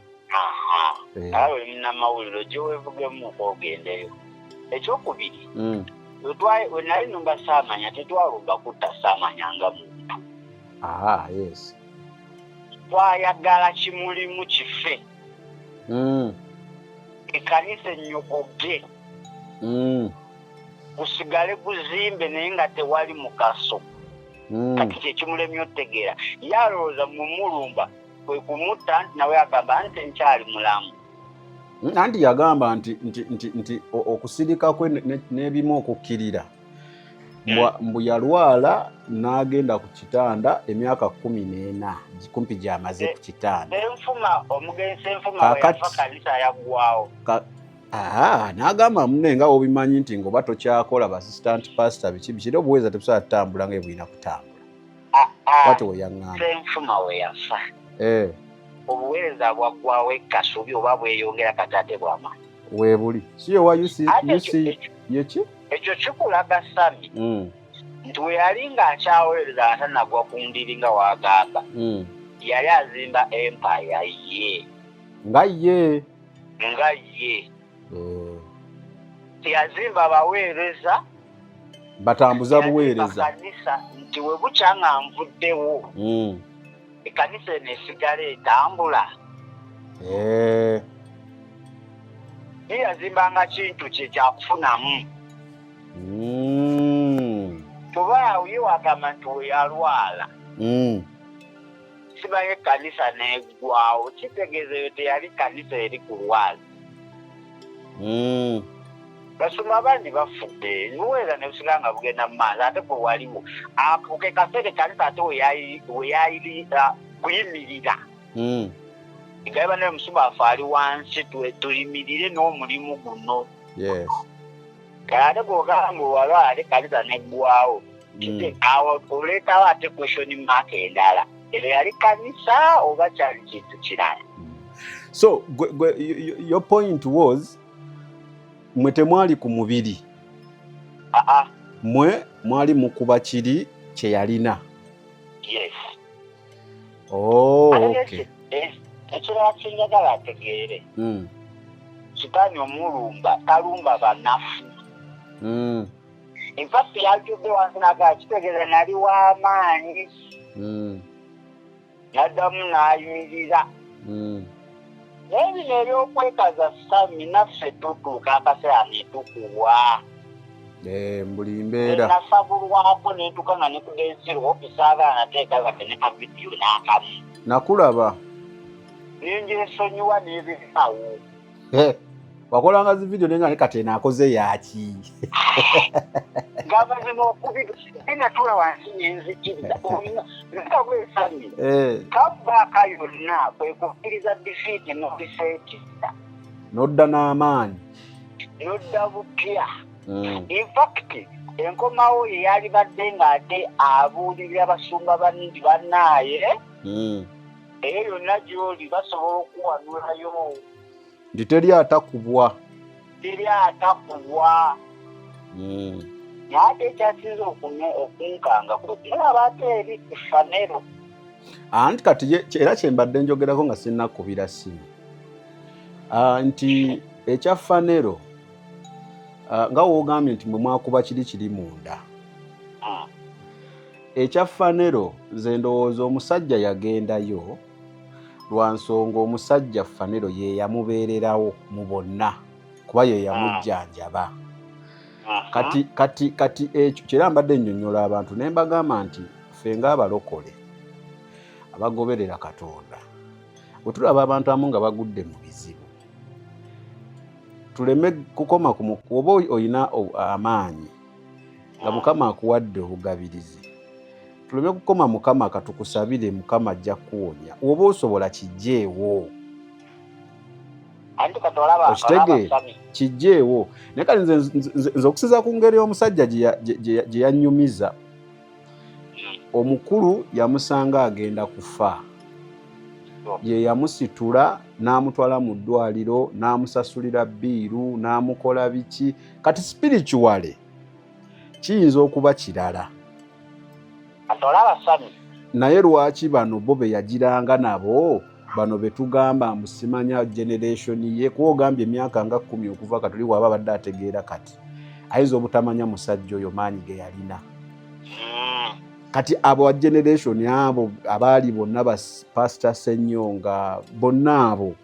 awo eminamawuliro gyeweevugemu okwogendeyo ekyokubiri we nali numba saamanya tetwalumba kutta saamanyanga muntu twayagala kimulimu kife ekkanisa ennyogoge gusigale guzimbe naye nga tewali mugaso kati kyekimulemye otegeera yalowooza mumulumba kwe kumutta nti nawe agamba nti nkyali mulamu Anti yagamba nti okusirika kwe n'ebimu okukkirira mbu yalwala n'agenda ku kitanda emyaka 14 kumpi gy'amaze ku kitanda. Enfuma omugenzi enfuma yafa kanisa yaggwawo. N'agamba munne nga obimanyi nti ngoba tokyakola ba assistant pastor biki obuweeza tebusobola kutambula nga ebulina kutambula. Bw'atyo we yaŋŋamba. Enfuma we yafa. Obuweereza bwaggwawo ekasubi oba bweyongera katate bwama. Weebuli. Si yo wa UC yeki? Ekyo kikulaga Sami. Nti we yali ng'akyaweereza atanagwa ku ndiri nga wagamba. Yali azimba empire ye. Nga ye. Teyazimba baweereza. Batambuza buweereza. Kanisa nti we bukya nga nvuddewo. Ekanisa nesigala etambula. Yazimbanga kintu kye kyakufunamu. Tuba uye wagamba nti we yalwala. Sibaye kanisa neggwawo kitegeeza eyo teyali kanisa eri ku lwazi. Basoma abandi bafudde nuweera ne busiga nga bugenda mu maaso ate bwe waliwo ako ke kaseera kanisa ate we yayirira kuyimirira. Ngaiba ne musumba afe ali wansi tuyimirire n'omulimu guno. Ate bw'ogamba walwala kanisa neggwawo awo oleetawo ate question mark endala. Eyo yali kanisa oba kyali kintu kirala? So your point was mwe temwali ku mubiri. Mwe mwali mukuba kiri kye yalina. Yes. Okay. Ekirala kyenjagala ategeere. Sitaani omulumba talumba banafu. In fact yajjudde wansi n'agaa kitegeeza nali w'amaanyi. Yaddamu n'ayimirira. N'ebino eby'okwekaza Sami naffe tutuuka akaseera ne tukubwa. Mbuli mbeera. Nasabulwako ne ntuuka nga ne ku densiro ofisi abaana nateeka nga ne ka vidiyo n'akamu. Nakulaba. Ninjesonyiwa n'ebirawo. Wakolanga zi video nenga ne Katena akoze yaki. Gavazima okubira tula wansi nenzikiriza. Nka bwe Sami. Kabaka yonna kwe kukkiriza defeat n'obiseetiza. Nodda n'amaanyi. Nodda bupya. In fact enkomawo ye yali badde ng'ate abuulirira abasumba bangi bannaaye. Eyo yonna gy'oli basobola okuwanulayo. Ndi teri atakubwa. Naate ekyasinza okunkanga kulaba ate eri efanero. Anti kati era kyembadde njogerako nga sinnakubira simu. Nti ekya fanero nga woogambye nti mwe mwakuba kiri munda. Ekya fanero nze ndowooza omusajja yagendayo lwa nsonga omusajja fanero ye yamubeererawo mu bonna kuba ye yamujjanjaba. Kati ekyo kyera mbadde nnyonnyola abantu ne mbagamba nti ffe ng'abalokole abagoberera Katonda bwe tulaba abantu amu nga bagudde mu bizibu tuleme kukoma oba oyina amaanyi nga Mukama akuwadde obugabirizi tuleme kukoma Mukama katukusabire Mukama ajja kuwonya oba osobola kijjeewo. Okitegeera kijjeewo naye kale nze okusiza ku ngeri y'omusajja gye yannyumiza omukulu yamusanga agenda kufa ye yamusitula n'amutwala mu ddwaliro n'amusasulira bbiiru n'amukola biki kati spirituale kiyinza okuba kirala naye lwaki bano bo be yagiranga nabo bano betugamba musimanya generation ye kuba ogambye emyaka nga 10 okuva katuli waba badde ategeera kati ayinza obutamanya musajja oyo maanyi ge yalina. Kati abo wa generation abo abaali bonna ba Pastor Senyonga bonna abo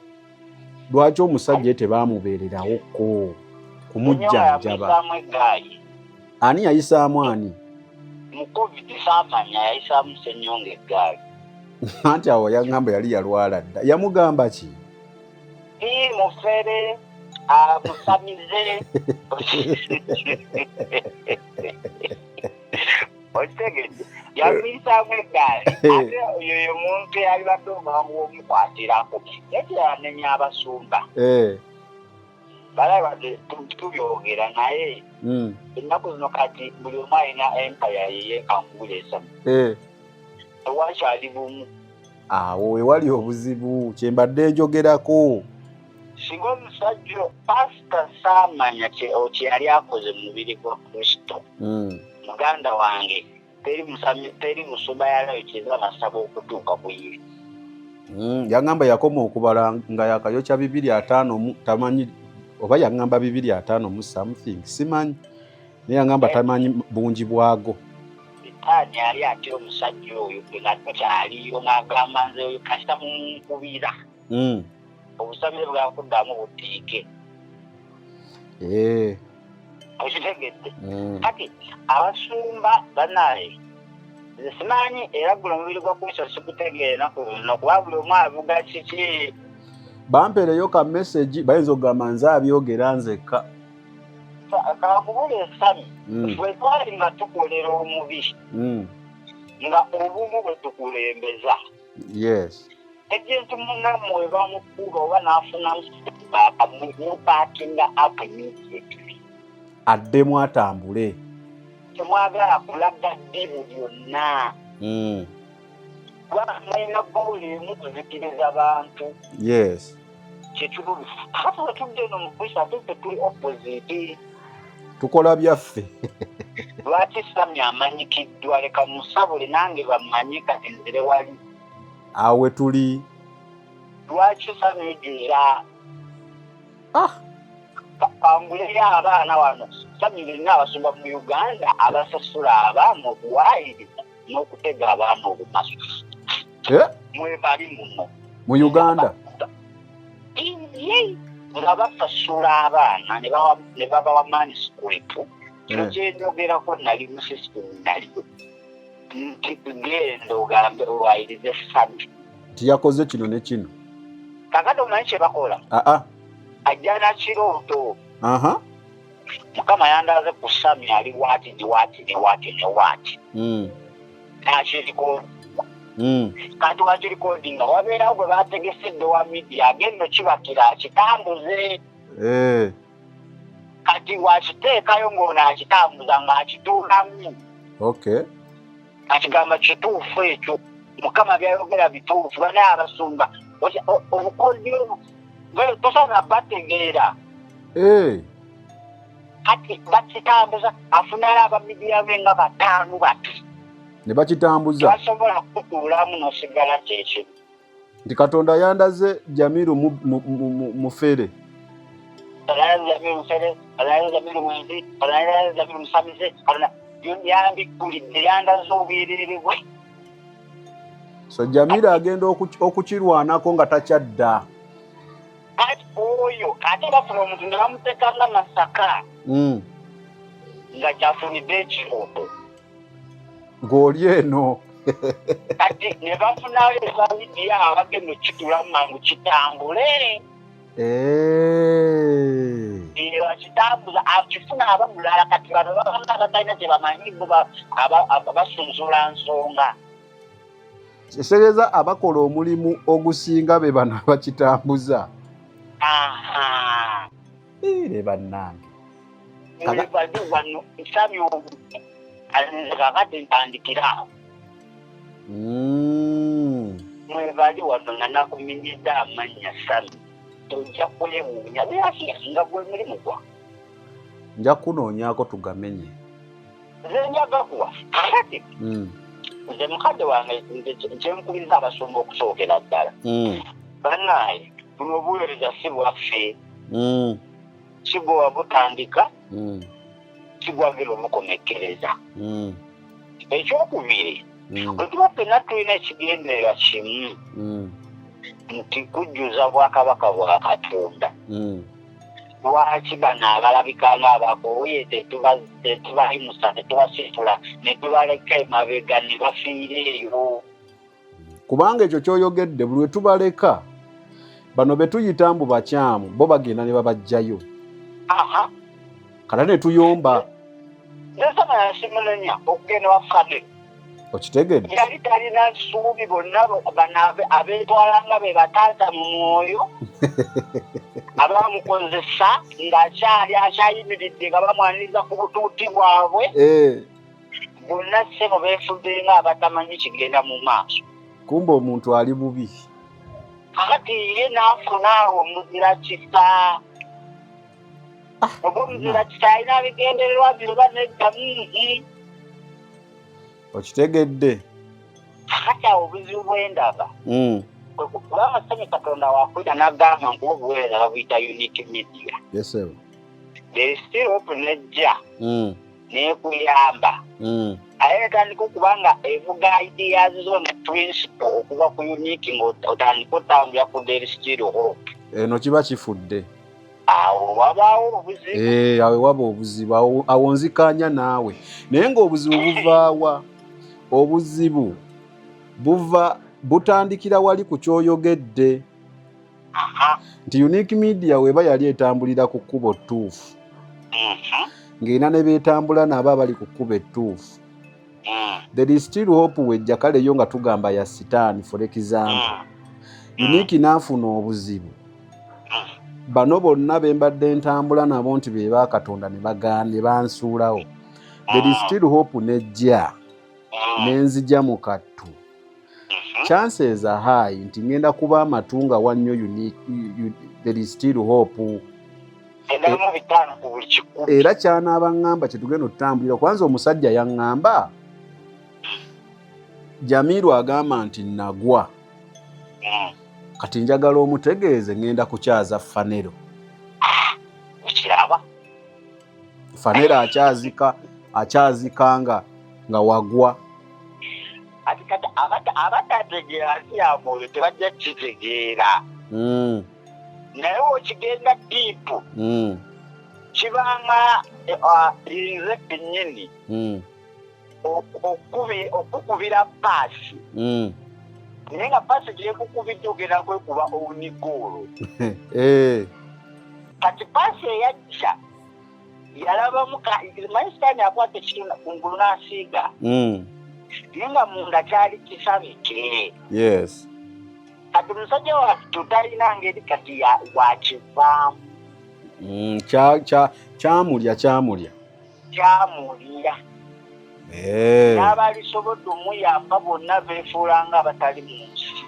lwaki omusajja tebamubeererawo ko kumujjanjaba. Ani yayisaamu ani? Mu COVID samanya yayisaamu Senyonga eggaali. Anti awo yagamba yali yalwala dda. Yamugamba ki? mufere musamize otegedde yamisamu eggaali ate oyo muntu yali badde omwangu omukwatirako yekiranenya abasumba balaba tubyogera naye ennaku zino kati buli omu alina empaya yeyekangulesa tewakyali bumu awo wewali obuzibu kyembadde njogerako singa omusajja pasita saamanya kyeyali akoze mu mubiri gwa kristo muganda wange teri musumba yalayo kyeza basaba okutuuka buyiri yaŋŋamba yakoma okubala nga yakayokya 2:5 tamanyi oba yaŋŋamba 2:5 something simanyi naye yaŋŋamba tamanyi bungi bwago ani yali atya omusajja oyo ngakyaliyo n'agamba nze oyo kasita munkubira obusabire bwakuddamu butiike okitegedde kati abasumba banaye nze simanyi era gula omubiri gwa kristo sigutegeera enaku zino kuba buli omu avuga kiki bampeereyo ka message bayinza okugamba nze abyogera nzekka kakubula esami fwe twali nga tukolera omubi nga obumu bwe tukulembeza yes ekintu munammwe bamukuba oba n'afuna mupaakinga up immediately addemu atambule temwagala kulaga ddibu lyonna kuba mulina ggooli emu kuzikiriza bantu yes kyekirumi ate bwe tudde eno mu kristo ate ffe tuli opposite tukola byaffe lwaki sami amanyikiddwa leka musabule nange bamanye kati nzire wali awe tuli lwaki sami ejjuza kanguleyo abaana wano sami lina abasumba mu uganda abasasula abaana obuwaayiriza n'okutega abaana obumasu mwebali muno mu uganda nga basasula abaana ne babawa maniscript kino kyenjogerako nali mu system naliyo nti genda ogambe owayirize sami tiyakoze kino ne kino kakati omanyi kye bakola ajjana kirooto mukama yandaze ku sami ali waati newaati nakiriko kati wakirikodinga wabeerawo gwe bategesedde wa midiya agenda kibakira akitambuze kati wakiteekayo ng'ono akitambuza ng'akituulamu akigamba kituufu ekyo mukama byayogera bituufu banaye abasumba obukodyo tosana bategeera kati bakitambuza afunayo abamidiya be nga 5 bati ne bakitambuza basobola kutuulamu n'osigala kyekyo nti katonda yandaze Jamiru mufere Jamiru mwenzi Jamiru musamize yambikulidde yandaze obuyiriri bwe so Jamiru agenda okukirwanako nga takyadda kati oyo ate bafuna omuntu ne bamuteekanga Masaka nga kyafunidde ekirooto ng'oli eno kati ne bafunayo ebamidiya abagenda okitulamu mangu kitambule bakitambuza akifuna abamulala kati bano babanga batalina kye bamanyi bo basunzula nsonga kiseereza abakola omulimu ogusinga be bano abakitambuza ne bannange bali wano sami kakati ntandikirawo mwebali wano nga nakuminyidde amannya sami tojja kwewuunya nga gwe mulimu gwa nja kunoonyaako tugamenye nze njaga kuwa kati nze mukadde wange kyenkubiriza abasumba okusookera ddala bannaaye buno obuweereza si bwaffe si bwe wabutandika si bwagera obukomekkereza ekyokubiri bwe tuba ffenna tulina ekigendererwa kimu nti kujjuza bwakabaka bwa Katonda lwaki bano abalabika ng'abakooye tetubayimusa tetubasitula ne tubaleka emabega ne bafiira eyo kubanga ekyo ky'oyogedde buli we tubaleka bano betuyita mbu bakyamu bo bagenda ne babajjayo kala ne tuyomba nsama yasimulenya okugenda wafane okitegedde yali talina nsuubi bonna banave abeetwalanga be bataata mu mwoyo abamukozesa ng'akyali akyayimiridde nga bamwaniriza ku butuuti bwabwe bonna ssebo beefudde nga abatamanyi kigenda mu maaso kumba omuntu ali bubi kakati ye n'afuna omuzira kisa oba omuzira kisa alina bigendererwa byoba nedda okitegedde kakati awo obuzibu bw'endaba kubanga Ssenyi Katonda wakwita n'agamba nti obuweereza babuyita unique media there is still hope nejja n'ekuyamba aye netandika okubanga evuga ideas zo ne principle okuva ku unique ng'otandika otambulira ku there is still hope eno kiba kifudde awo wabaawo obuzibu awe waba obuzibu awo nzikanya naawe naye ng'obuzibu buvaawa obuzibu butandikira wali ku kyoyogedde nti unique media weba yali etambulira ku kkubo ttuufu ng'erina ne beetambula nabo abali ku kkubo ettuufu there is still hope wejja kale yo nga tugamba ya sitaani for example unique naafuna obuzibu bano bonna bembadde ntambula nabo nti be baakatonda ne bansuulawo there is still hope nejja nenzija mu kattu chances are high nti ngenda kuba amatunga wannyo unique there is still hope era kyanaaba ngamba kyetugenda okutambulira kwanza omusajja yaŋŋamba Jamiru agamba nti nagwa kati njagala omutegeeze ngenda kukyaza fanero kiraba fanero akyazikanga nga wagwa kati abatategeera ntiyamoyo tebajja kitegeera naye okigenda diipu kibanga nze kennyini okukubira paasi naye nga paasi gyekukubidde ogenda kwekuba owunigoolo kati paasi eyajja yalabamu manyi sitaani akwata ekitundu kungulu n'asiiga naye nga munda kyali kisabike kati omusajja wattu talina ngeri kati wakivaamu kyamulya n'abalisobodde omuyamba bonna beefuulanga abatali mu nsi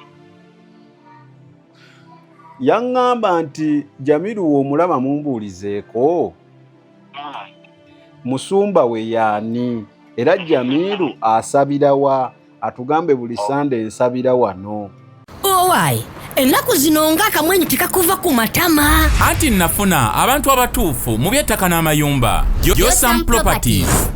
yaŋŋamba nti Jamiru w'omulaba mumbuulizeeko musumba we yaani era Jamiru asabira wa atugambe buli Sande nsabira wano owaayi ennaku zino ng'akamwenyu tekakuva ku matama anti nafuna abantu abatuufu mu by'ettaka n'amayumba Yosan Properties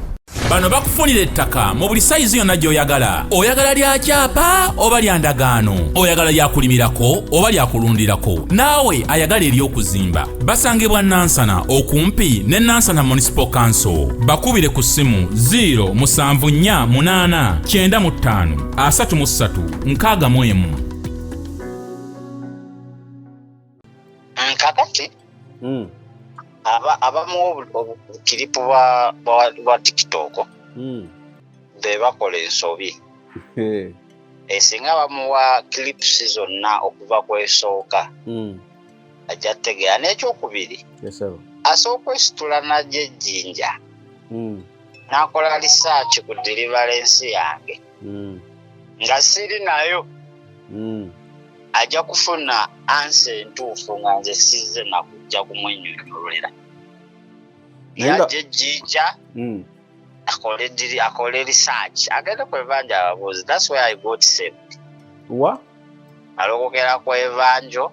bano bakufunira ettaka mu buli sayizi yonna gy'oyagala oyagala lya kyapa oba lya ndagaano oyagala lyakulimirako oba lyakulundirako naawe ayagala ery'okuzimba basangibwa Nansana okumpi ne Nansana Municipal Council bakubire ku ssimu 0748533 kakati abamu obukiripu bwa TikTok be bakola ensobi esinga bamuwa clips zonna okuva kwesooka ajja tegeera n'ekyokubiri asooka okwesitula najja ejjinja n'akola research ku deliverance yange nga siri nayo ajja kufuna ansa entuufu nga nze sizze nakujja kumwennyonnyolera yajja ejjinja akole research agende ku Evangel ababuuzi that's where I got saved alokokera ku Evangel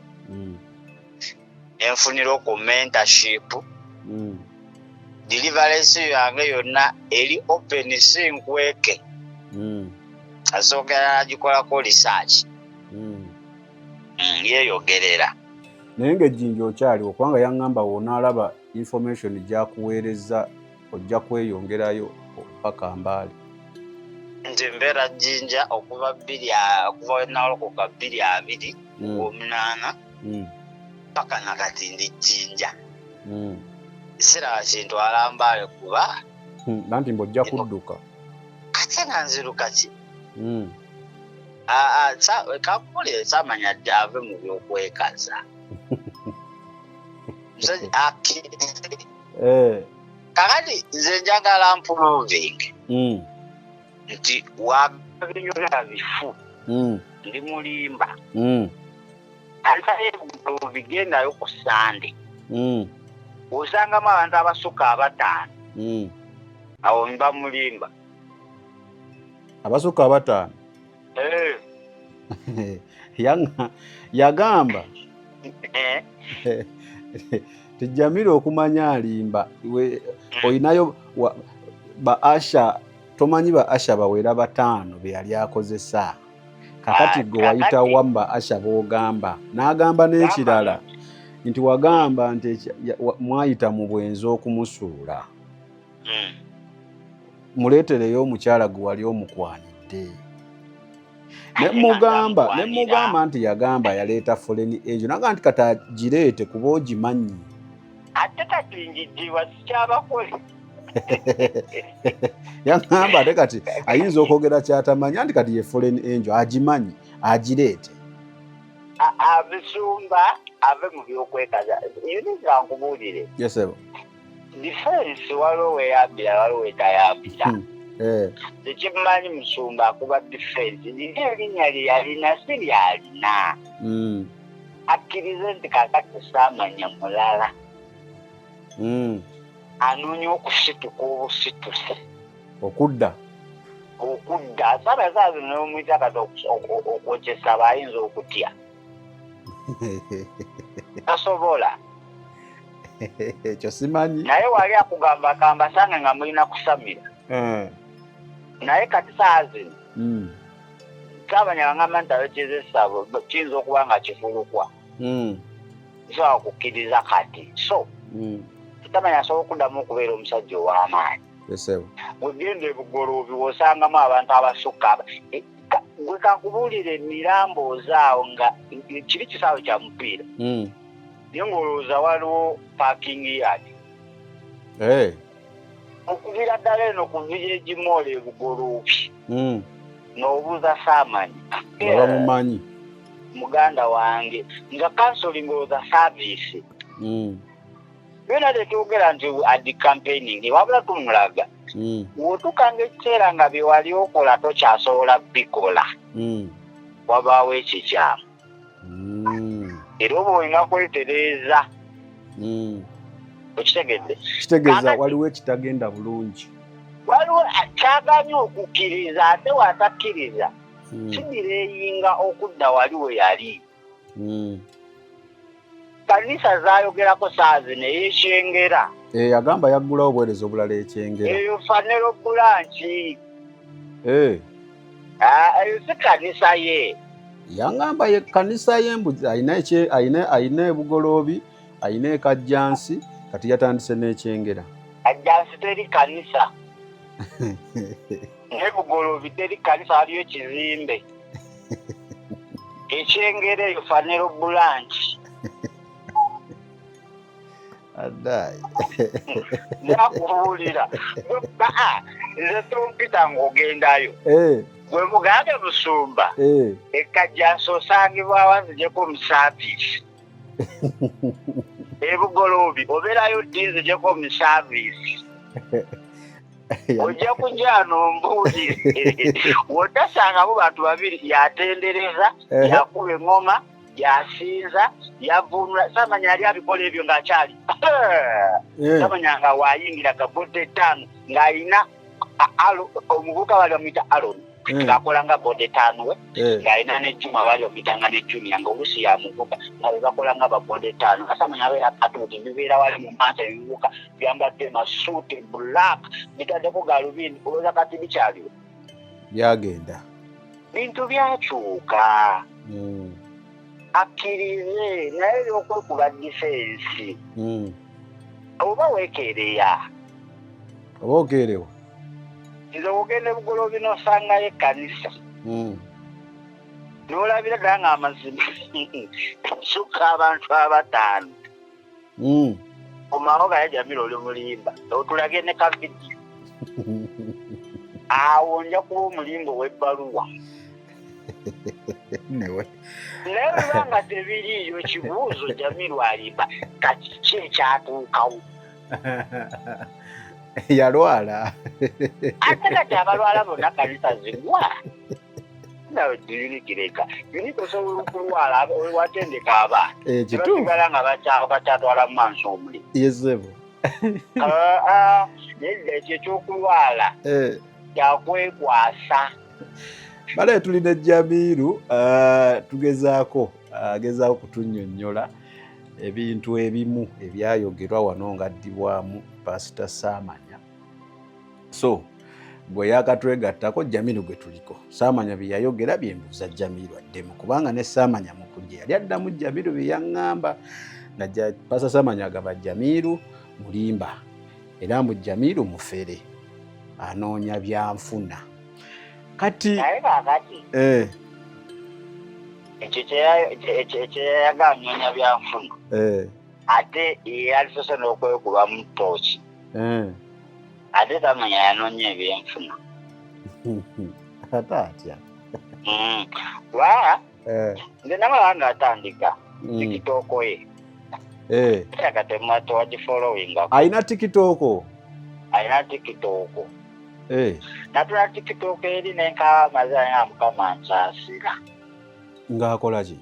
enfunira ku mentorship deliverance yange yonna eri open sinkweke asookera nagikolako research yeyogerera naye ng'ejjinja okyaliwo kubanga yaŋŋamba woonaalaba information gyakuweereza ojja kweyongerayo paka Mbaale nti mbeera jjinja okuva nalokoka 2 28 paka nakati ndi jjinja siraba kintu alambale kuba nanti mbojja kudduka ate nga nziruka ki kakule samanya dde ave mu byokwekaza kakati nze njagala mproving nti wabinyolera bifu ndi mulimba alifaayo bigendayo ku Sande osangamu abantu abasukka 5 awo mba mulimba abasukka 5 yagamba tejamira okumanya alimba oyinayo ba Asha tomanyi ba Asha bawera 5 be yali akozesa kakati gwe wayita wamba Asha bogamba n'agamba n'ekirala nti wagamba nti mwayita mu bwenzi okumusuula muleetereyo omukyala gwe wali omukwanidde nemugamba nti yagamba yaleeta foreign agent naga nti kati agireete kuba ogimanyi ate kati njijibwa sikyabakole yagamba ate kati ayinza okwogera kyatamanya nti kati ye foreign angel agimanyi agireete abisumba ave mu byokwekaza yuniza nkubuulire yesebo defense waliwo weyambira waliwo etayambira tekimanyi musumba akuba defense nina erinnya lye yalina si lyalina akkirize nti kakati saamanya mulala anoonya okusituka obusituse okudda sabasazi nomwita kati okwokyesa bayinza okutya tasobola ekyo simanyi naye wali akugambakamba sange nga mulina kusamira naye kati saa zino kabanya bangamba nti abekizesa kiyinza okuba nga kifulukwa kisobola kukkiriza kati so tutamanya asobola okuddamu okubeera omusajja ow'amaanyi wegenda ebugoloobi wosangamu abantu abasukka gwe kankubuulira emirambo zaawo nga kiri kisaawe kya mupiira naye ng'olowooza waliwo parking yard okuvira ddala eno ku village mall ebugoloobi n'obuuza saamanyi abamumanyi muganda wange nga counseling olowooza service byonna tetwogera nti adi campaigning wabula tumulaga wotukanga ekiseera nga bye wali okola tokyasobola bikola wabaawo ekikyamu era oba olina kwetereeza okitegedde kitegeeza waliwo ekitagenda bulungi waliwo kyaganya okukkiriza ate watakkiriza kidireyinga okudda wali we yali kanisa zayogerako saazi neyekyengera agamba yaggulawo obuweereza obulala ekyengera eyo fanero bulanki eyo si kanisa ye yangamba ye kanisa y'embuzi ayina ebugoloobi ayina ekajjansi kati yatandise n'ekyengera ajjansi teri kanisa nebugoloobi teri kanisa waliyo ekizimbe ekyengera eyo fanero bulanki adai nakubuulira nze tompita ng'ogendayo gwe mugambe Busumba ekajjansi osangibwa wanzijeko omusaavisi ebugoloobi obeerayo ddi nzijeko omusaavisi ojja kujja nombuulire wotasangamu bantu babiri yatendereza yakuba eŋŋoma yasinza yavunula samanya yali abikola ebyo ng'akyali samanya nga wayingira gabodde 5 ng'alina omuvubuka bali bamuyita Aloni ng'akola nga bodde 5 we ng'alina nejjuma bali bamuyitanga ne Junior ng'oluusi yamuvuka nga be bakola nga babodde 5 nga samanya abeera katuuti bibeera wali mu maaso ebivubuka byambadde masuuti black bitaddeko galubindi olowooza kati bikyaliwo byagenda bintu byakyuka akkirize naye ebyokwekuba difensi oba weekeereya oba okeerewa nze ogenda ebugoloobi n'osangayo ekkanisa n'olabira ddala ng'amazima sukka abantu 5 omaho gaya Jamiru oli mulimba otulage ne ka vidiyo awo nja kuba omulimba ow'ebbaluwa newe naye banga tebiriiyo kibuuzo Jamiru alimba kaki ekyatuukawo yalwala ate kati abalwala bonna kanisa zigwa nawe dirikireka yuniko osobola okulwala watendeka abaana basigala nga bakyatwala mu maaso omuli yesebo ekyo ekyokulwala kyakwekwasa bale tulina Jamiru tugezaako kutunnyonnyola ebintu ebimu ebyayogerwa wano nga addibwamu Pastor Saamanya. So bwe yakatwegattako Jamiru gwe tuliko Saamanya bye yayogera bye mbuuza Jamiru addemu kubanga ne Saamanya mu kujja yali addamu Jamiru bye yaŋŋamba najja Pastor Saamanya agamba Jamiru mulimba era mbu Jamiru mufere anoonya byanfuna kati naye kakati ekyo kyeyayaga anoonya byanfuna ate yalisose n'okwekuba mu ttooki ate tamanya yanoonya ebyenfuna ate atya lwala nze namala ngaatandika tikitooko ye kati wagifolowingako ayina tikitooko natula tikitooko eri nenkaba mazala nga Mukama nkyasira ng'akola ki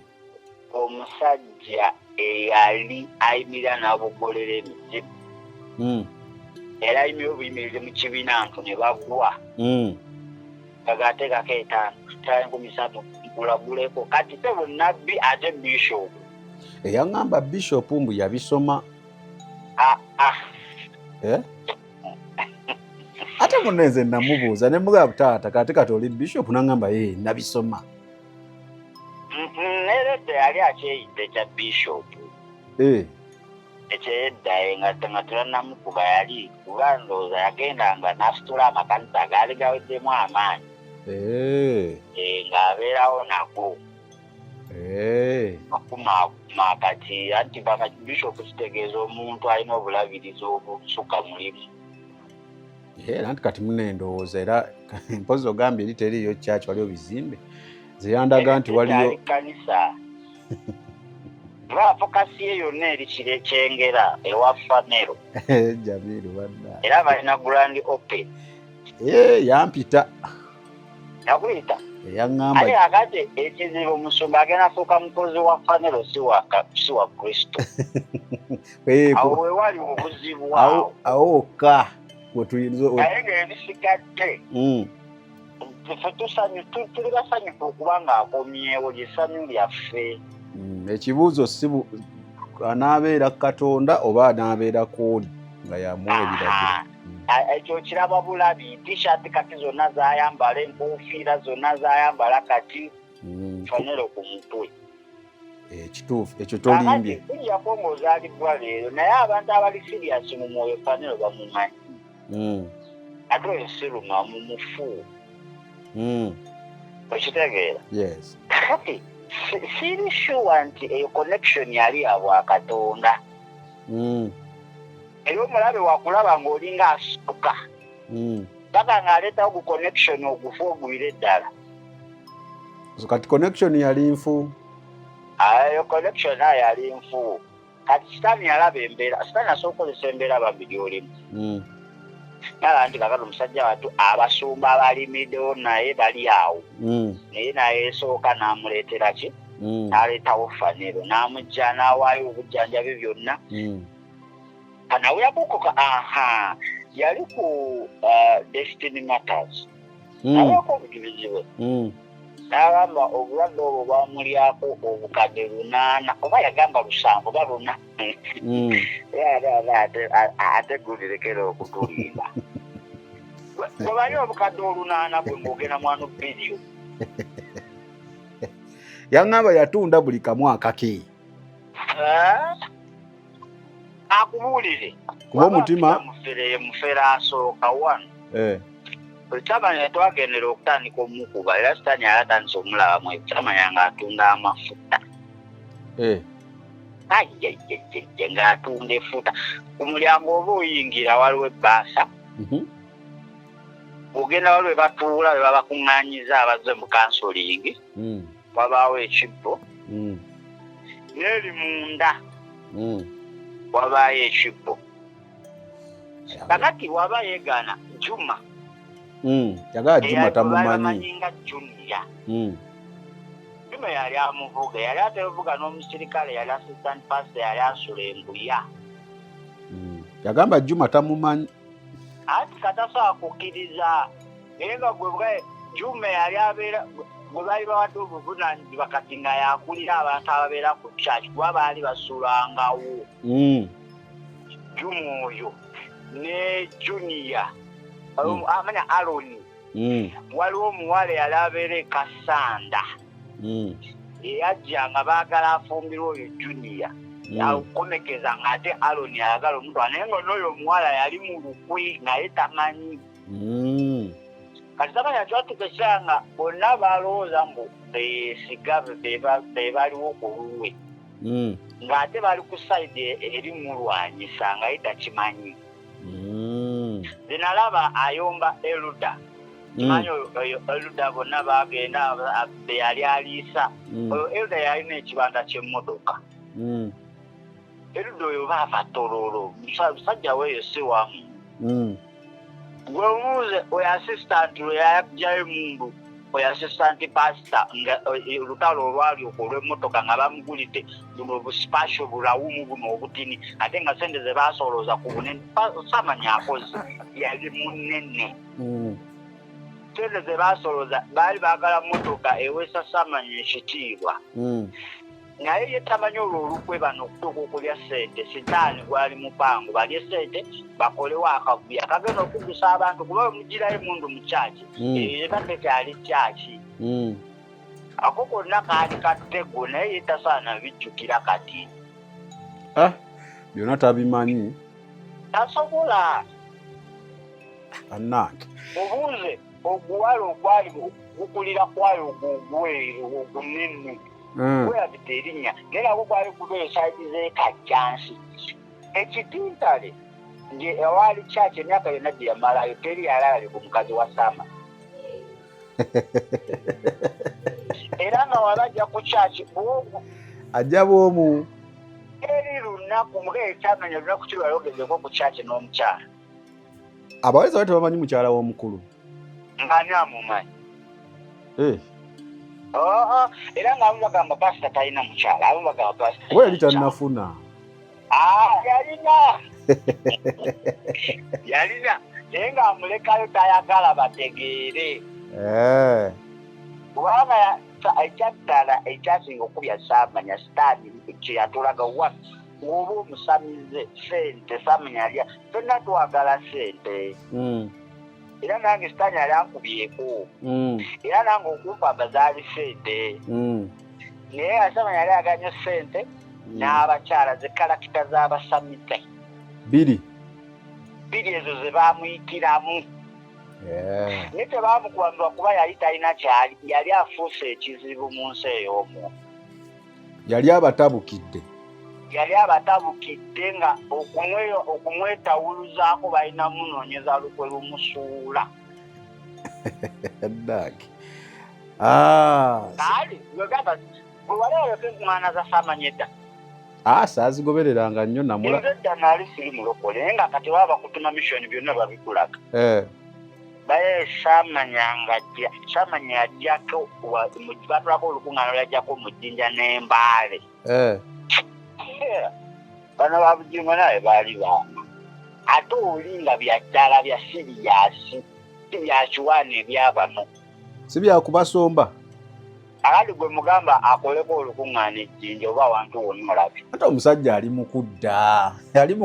omusajja eyali ayimirira n'abogolera emizimu era ayimirira obuyimirize mu kibiina ntu ne bagwa kagateekako 5,300 nkulaguleko kati te bunnabbi ate Bishop eyaŋŋamba Bishop mbu yabisoma ate munenze namubuuza ne mugaba taata kati oli Bishop n'aŋŋamba nabisoma neredde yali akyeyidde kya Bishop ekyeyeddaye nga tulanamukuba yali kuba ndowooza yagendanga n'asitula amakanisa gaali gaweddemu amaanyi ng'abeerawo nago akuma kati anti Bishop kitegeeza omuntu alina obulabirizi obusuka mulimu era nti kati munendowooza era mpozi ogambye eri teriyo kyaki waliwo bizimbe zeyandaga nti waliyo kanisa lwafokasi ye yonna eri kyengera ewa Fanero Jamiru badda era balina Grand Open yampita yakuyita eyaŋŋamba ali akati ekizibu omusumba agenda fuuka mukozi wa Fanero si wa Kristo awo wewali obuzibu awo okka naye ng'ebisigadde tuli basanyufu okuba ng'akomyewo lyessanyu lyaffe ekibuuzo anaabeera Katonda oba anaabeera k'oli nga yamuwa ebiragiro ekyo kiraba bulabi t-shirt kati zonna zayambala enkuufiira zonna zayambala kati Fanero ku mutwe ekituufu ekyo tolimbye kujjako ng'ozaalibwa leero naye abantu abali sirias mu mwoyo Fanero bamumanyi ate oyo siruma mumufu okitegeera kati siri sure nti eyo connection yali ya Bwakatonda era omulabe wakulaba ng'olinga asituka paka ng'aleetawo gu connection ogufu ogwire eddala kati connection yali nfu eyo connection ayo yali nfu kati sitaani yalaba embeera sitaani asobola okukozesa embeera babiri olimu nala nti kakati omusajja watu abasumba abalimiddewo naye bali awo naye naye esooka n'amuleetera ki n'aleetawo Fanero n'amugja n'awaayo obujjanjabi byonna kanawuyabukoka yali ku Destiny Matters nawako obujulizi bwe n'agamba obulwadde obwo bwamulyako obukadde 8 oba yagamba 7 oba 4 ate gulirekera okutulimba bwebanyi obukadde 8 bwe ng'ogenda mwana biliyo yaŋŋamba yatunda buli kamu akake akubuulire kuba omutima mufere asooka 1 Chamanya twagendera okutandika omukuba era sitaani alatandise omulabamu chamanya ng'atunda amafuta. Ng'atunda efuta. Ku mulyango oba oyingira waliwo ebbaasa. Ogenda waliwo batuula be babakuŋŋaanyiza abazze mu kansolingi. Wabaawo ekibbo. N'eri munda. Wabaayo ekibbo. Kakati waba yeegaana Juma. Yagala Juma tamumanyi. Nga Junior. Juma yali amuvuga, yali atevuga n'omusirikale, yali assistant pastor, yali asula embuya. Yagamba Juma tamumanyi. Ati katasobola kukkiriza naye nga gwe Juma yali abeera bwe baali bawadde obuvunaanyizibwa kati nga yakulira abantu ababeera ku church kuba baali basulangawo. Juma oyo ne Junior amanya Aloni. Waliwo omuwala yali abeera e Kasanda. Eyajja nga baagala afumbirwa oyo Junior. Yakomekeza ng'ate Aloni ayagala omutwala naye nga n'oyo omuwala yali mu lukwi naye tamanyi. Kati tamanya kyatukesera nga bonna balowooza mbu beesiga be baliwo ku lulwe. Ng'ate bali ku sayidi eri mulwanyisa nga ye takimanyi. Zinalaba ayomba Eluda. Kimanyi oyo Eluda bonna bagenda be yali aliisa. Oyo Eluda yalina ekibanda ky'emmotoka. Eluda oyo baava Tororo. Musajja weeyo si wamu. Gwe omuuze oyo assistant we yajjayo emundu. Oyo assistant pastor nga olutalo olwali olw'emmotoka nga bamugulidde buno obusipasho bulawumu buno obutini ate nga sente ze basolooza ku bunene samanya akozi yali munene. Sente ze basolooza baali baagala mmotoka ewesa samanya ekitiibwa. Naye ye tamanyi olwo olukwe bano okutuuka okulya ssente sitaani gwali mupango balye ssente bakolewo akavuyo akagenda okugusa abantu kuba mugirayo emundu mu kyaki ebate kyali kyaki. Ako konna kaali katego naye ye tasaana bijjukira kati. Byonna tabimanyi. Tasobola. Annange. Obuuze oguwala ogwali gukulira kwayo ogugweru ogunene. Kweyabita erinnya naye abo gwali kubeera saidi z'ekajjansi. Ekitintale nge ewaali kyaki emyaka yonna gye yamalayo teri yalala ku mukazi wa Sama. Era nga wabajja ku kyaki bwogu ajja bwomu. Eri lunaku mugeekyamanya lunaku kirwayogezeko ku kyaki n'omukyala. Abaweza bati bamanyi mukyala w'omukulu. Ng'ani amumanyi. Era ng'abamu bagamba pasita talina mukyala, abamu bagamba pasita. Weeri tannafuna. Yalina naye ng'amulekayo tayagala bategeere. Kubanga ekyaddala ekyasinga okubya Saamanya sitaani kye yatulaga wa oba omusamize ssente Saamanya alya ffenna twagala ssente. Era nange sitaani yali ankubyeko. Era nange okumpa bazaali ssente. Naye Saamanya yali aganya ssente n'abakyala zikalakita z'abasamize. Biri ezo ze baamuyitiramu. Naye tebaamukubambirwa kuba yali talina kyali, yali afuuse ekizibu mu nsi ey'omwo. Yali abatabukidde. Yali abatabukidde nga okumwetawuluzaako balina munoonyeza lukwe lumusuula. Ddaki. Kale wegamba gwe wali oyoko eŋŋaana za Saamanya edda. Saazigobereranga nnyo namula. Edda naali siri mulokole naye nga kati baba bakutuma mission byonna babikulaga. Baye Saamanya yajjako batulako olukuŋŋaana yajjako mu Jjinja n'Embaale. Bano babujingo naye baali baama. Ate oli nga byaddala bya siriyasi si byakiwaana ebyabano. Si byakubasomba. Akati gwe mugamba akoleko olukuŋŋaana Ejjinja oba abantu wonna olabe. Ate omusajja ali mu kudda. Ali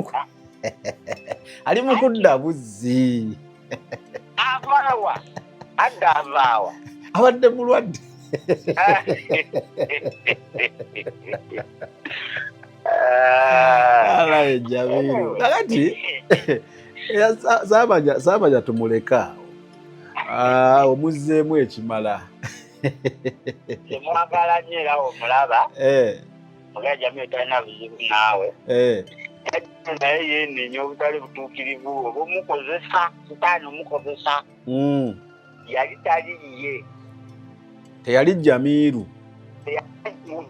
mu kudda buzzi. Avaawa adda avaawa. Abadde mulwadde. Alaye Jamiru. Kakati Saamanya tumuleka. Omuzzeemu ekimala. Temwagala nnyo era omulaba. Mugaye Jamiru talina buzibu naawe. Naye yeenenya obutali butuukirivu oba omukozesa sitaani omukozesa. Yali tali ye. Teyali Jamiru.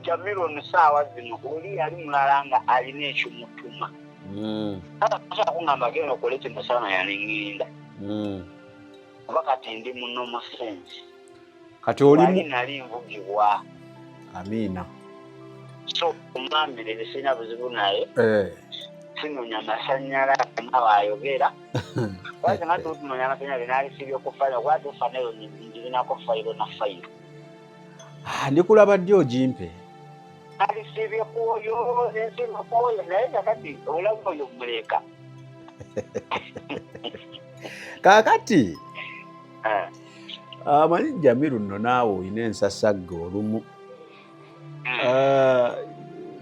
Jamiru ono saawa zino oli yali mulala nga alina ekimutuma. Kata kungamba genda okole kino sana yaninginda. Oba kati ndi muno mu sense. Kati oli nali nvugibwa. Amina. So kumambire nesina buzibu naye. Sinonya amasannyalaze n'abayogera. Kwate nga tunonya amasannyalaze n'ali sibyo kufanya kwate ufanayo ndinako fayiro na fayiro. Ndikulaba ddi ogimpe. Ali sibyo kuyo ensima kuyo naye kakati olamu oyo muleka. Kakati amanyi Jamiru nno naawe olina ensasagge olumu.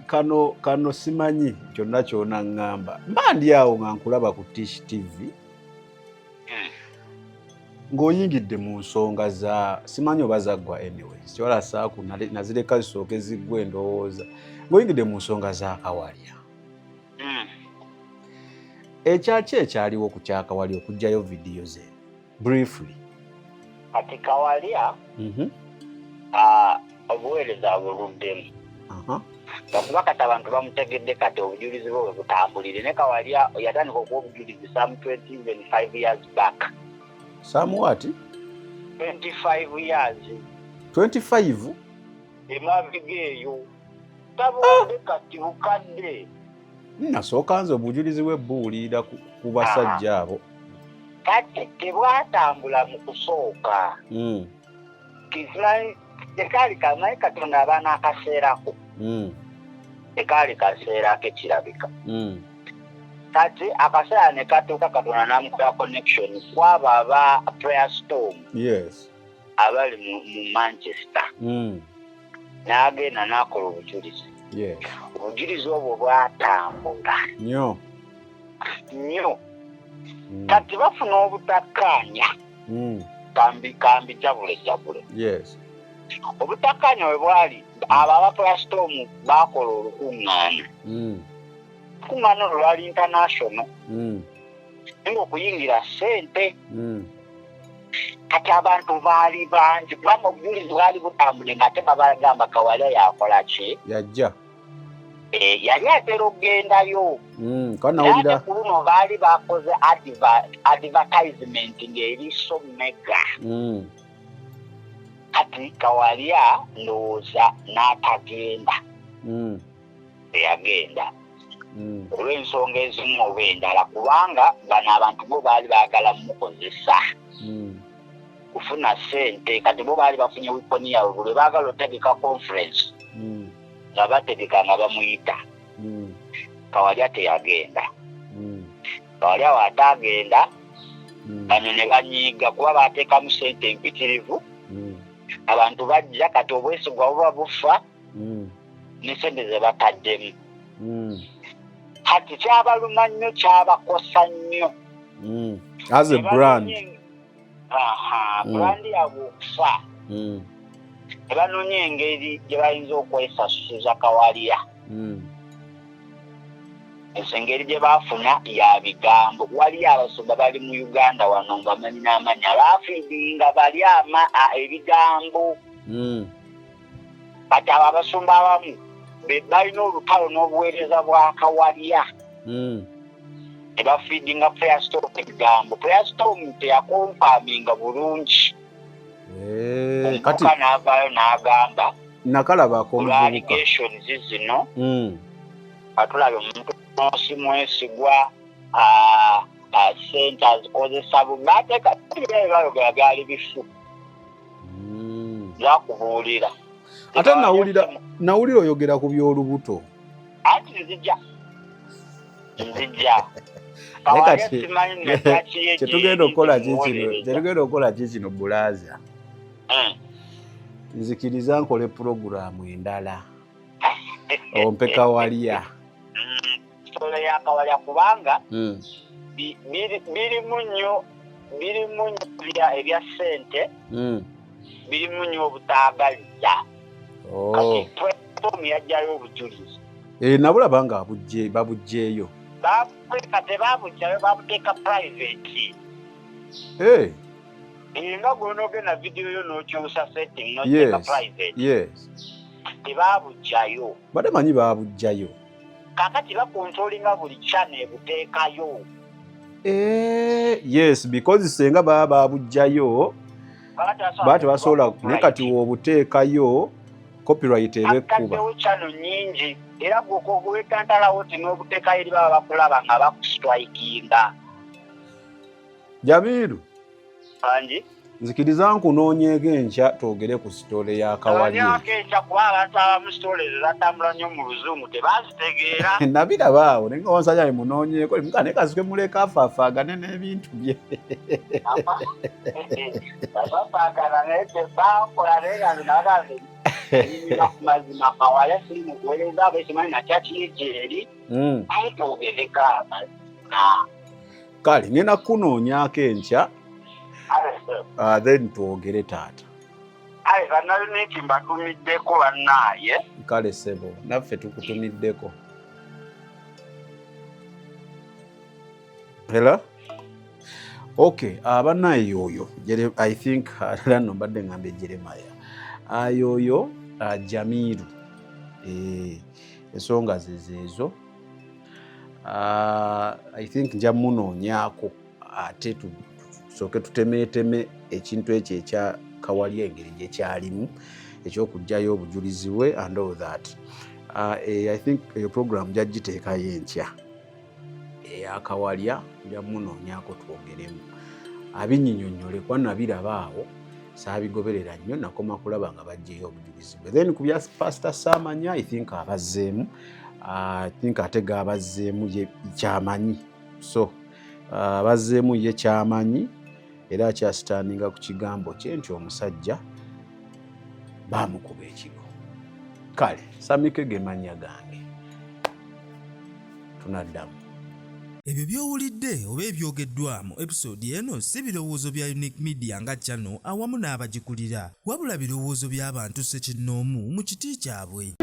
Kano simanyi kyonna kyona ngamba. Mba ndi awo nga nkulaba ku Tish TV ng'oyingidde mu nsonga za simanyi oba zaggwa anyway kyola saaku nazireka zisooke ziggwe ndowooza ng'oyingidde mu nsonga za Kawalya. Ekyaki ekyaliwo ku kyakawalya okugjayo vidiyo ze briefly. Kati Kawalya obuweereza buluddemu. Kakuba kati abantu bamutegedde kati obujulizi bwe butambulire ne Kawalya yatandika okuwa obujulizi some 25 years back. Some what? 25 years. 25? Emabega eyo tabuwadde kati bukadde. Nasooka nze obujulizi bwe buwulira ku basajja abo. Kati tebwatambula mu kusooka. Tekaali kamayi Katonda abaana akaseerako. Tekaali kaseera kekirabika. Kati akaseera ne katuuka Katonda n'amukola connection kwabo aba Prayer Storm. Yes. Abali mu Manchester. N'agenda n'akola obujulizi. Yes. Obujulizi obwo bwatambula. Nnyo. Kati bafuna obutakkaanya. Kambi jabule. Yes. Obutakkaanya bwe bwali abo aba Prayer Storm baakola olukuŋŋaana. Olukuŋŋaana olwo lwali international. Nga okuyingira ssente. Kati abantu baali bangi kubanga obujulizi bwali butambule ng'ate babagamba Kawalya yakola ki? Yajja. Yali atera okugendayo. Kanawulira. Ku luno baali bakoze advertisement ng'eri so mega. Kati Kawalya ndowooza n'atagenda. Teyagenda. Olw'ensonga ezimu oba endala kubanga bano abantu bo baali baagala mukozesa. Kufuna ssente kati bo baali bafunye wiponi yaabwe buli baagala otegeka conference. Nga bategeka nga bamuyita. Kawalya teyagenda. Kawalya waatagenda bano ne banyiiga kuba baateekamu ssente empitirivu. Abantu bajja kati obwesigwa buba bufa ne ssente ze bataddemu. Kati kyabaluma nnyo kyabakosa nnyo. As a brand. Brand yaabwe okufa. Ne banoonya engeri gye bayinza okwesasuza Kawalya. Engeri gye baafuna ya bigambo. Waliyo abasumba bali mu Uganda wano nga bamanyi n'amanya baafiidinga bali ebigambo. Kati abo abasumba abamu balina olutalo n'obuweereza bwa Kawalya. Ne bafiidinga Prayer Storm ebigambo. Prayer Storm teyakonfaminga bulungi. Kati n'avaayo n'agamba nakalabako allegations zino atulabye omuntu n'osi mwesigwa ssente azikozesa bubi ateeka bayogera gaali bifu zakubuulira ate nawulira oyogera ku by'olubuto anti nzija kyetugenda okukola kikino Bulaza nzikiriza nkole puroguramu endala ompe Kawalya solo ya Kawalya kubanga birimu nnyo birimu ebya ssente birimu nnyo obutaagaliza kati platform yajjayo obujulizi nabulaba nga babugjeeyo tebabugjayo babuteeka private nga gw'onoogenda vidiyo yo n'okyusa setting n'oteeka private tebabugjayo badde manyi babugjayo kakati bakontrolinga buli channel buteekayo yes because senga baba babugjayo bati basobola naye kati wobuteekayo copyright ebekkuba channel nyingi era gwekantalawo ti n'obuteekayo eri baba bakulaba nga bakustrikinga Jamiru anji nzikiriza nkunoonyeeko enkya twogere ku sitole ya Kawalye kuba abantu abamu sitole zatambula nnyo mu luzungu tebazitegeera nabiraba awo naye nga omusajja bimunoonyeeko limuka naye kasike muleka afaafaagane n'ebintu bye afafaagana naye tebakola naye nga nagaze mazima Kawalye sirimu kuweereza abo ekimanyi nakyakiyejjeeri aye twogereka kale ngenda kunoonyaako enkya then twogere taata bannaluniki mbatumiddeko bannaaye kale sebo naffe tukutumiddeko hela okay bannaaye yoyo I think era no mbadde ngambe Jeremiah yoyo Jamiru ensonga zezeezo I think nja munoonyaako ate soke tutemeeteme ekintu ekyo ekya Kawalye engeri gyekyalimu ekyokugjayo obujulizi bwe and all that I think eyo program jagiteekayo enkya eya Kawalye jamunoonyaako twogeremu abinyinyonnyole kuba nabiraba awo saabigoberera nnyo nakoma kulaba nga bajjeyo obujulizi bwe then ku bya Pastor Samanya I think abazzeemu I think ate gabazzeemu ye kyamanyi so abazzeemu ye kyamanyi era akyasitandinga ku kigambo kye nti omusajja baamukuba ekigo kale Samike ge mannya gange tunaddamu ebyo by'owulidde oba ebyogeddwa mu episode eno si birowoozo bya Unique Media nga channel awamu n'abagikulira wabula birowoozo by'abantu ssekinnoomu mu kiti kyabwe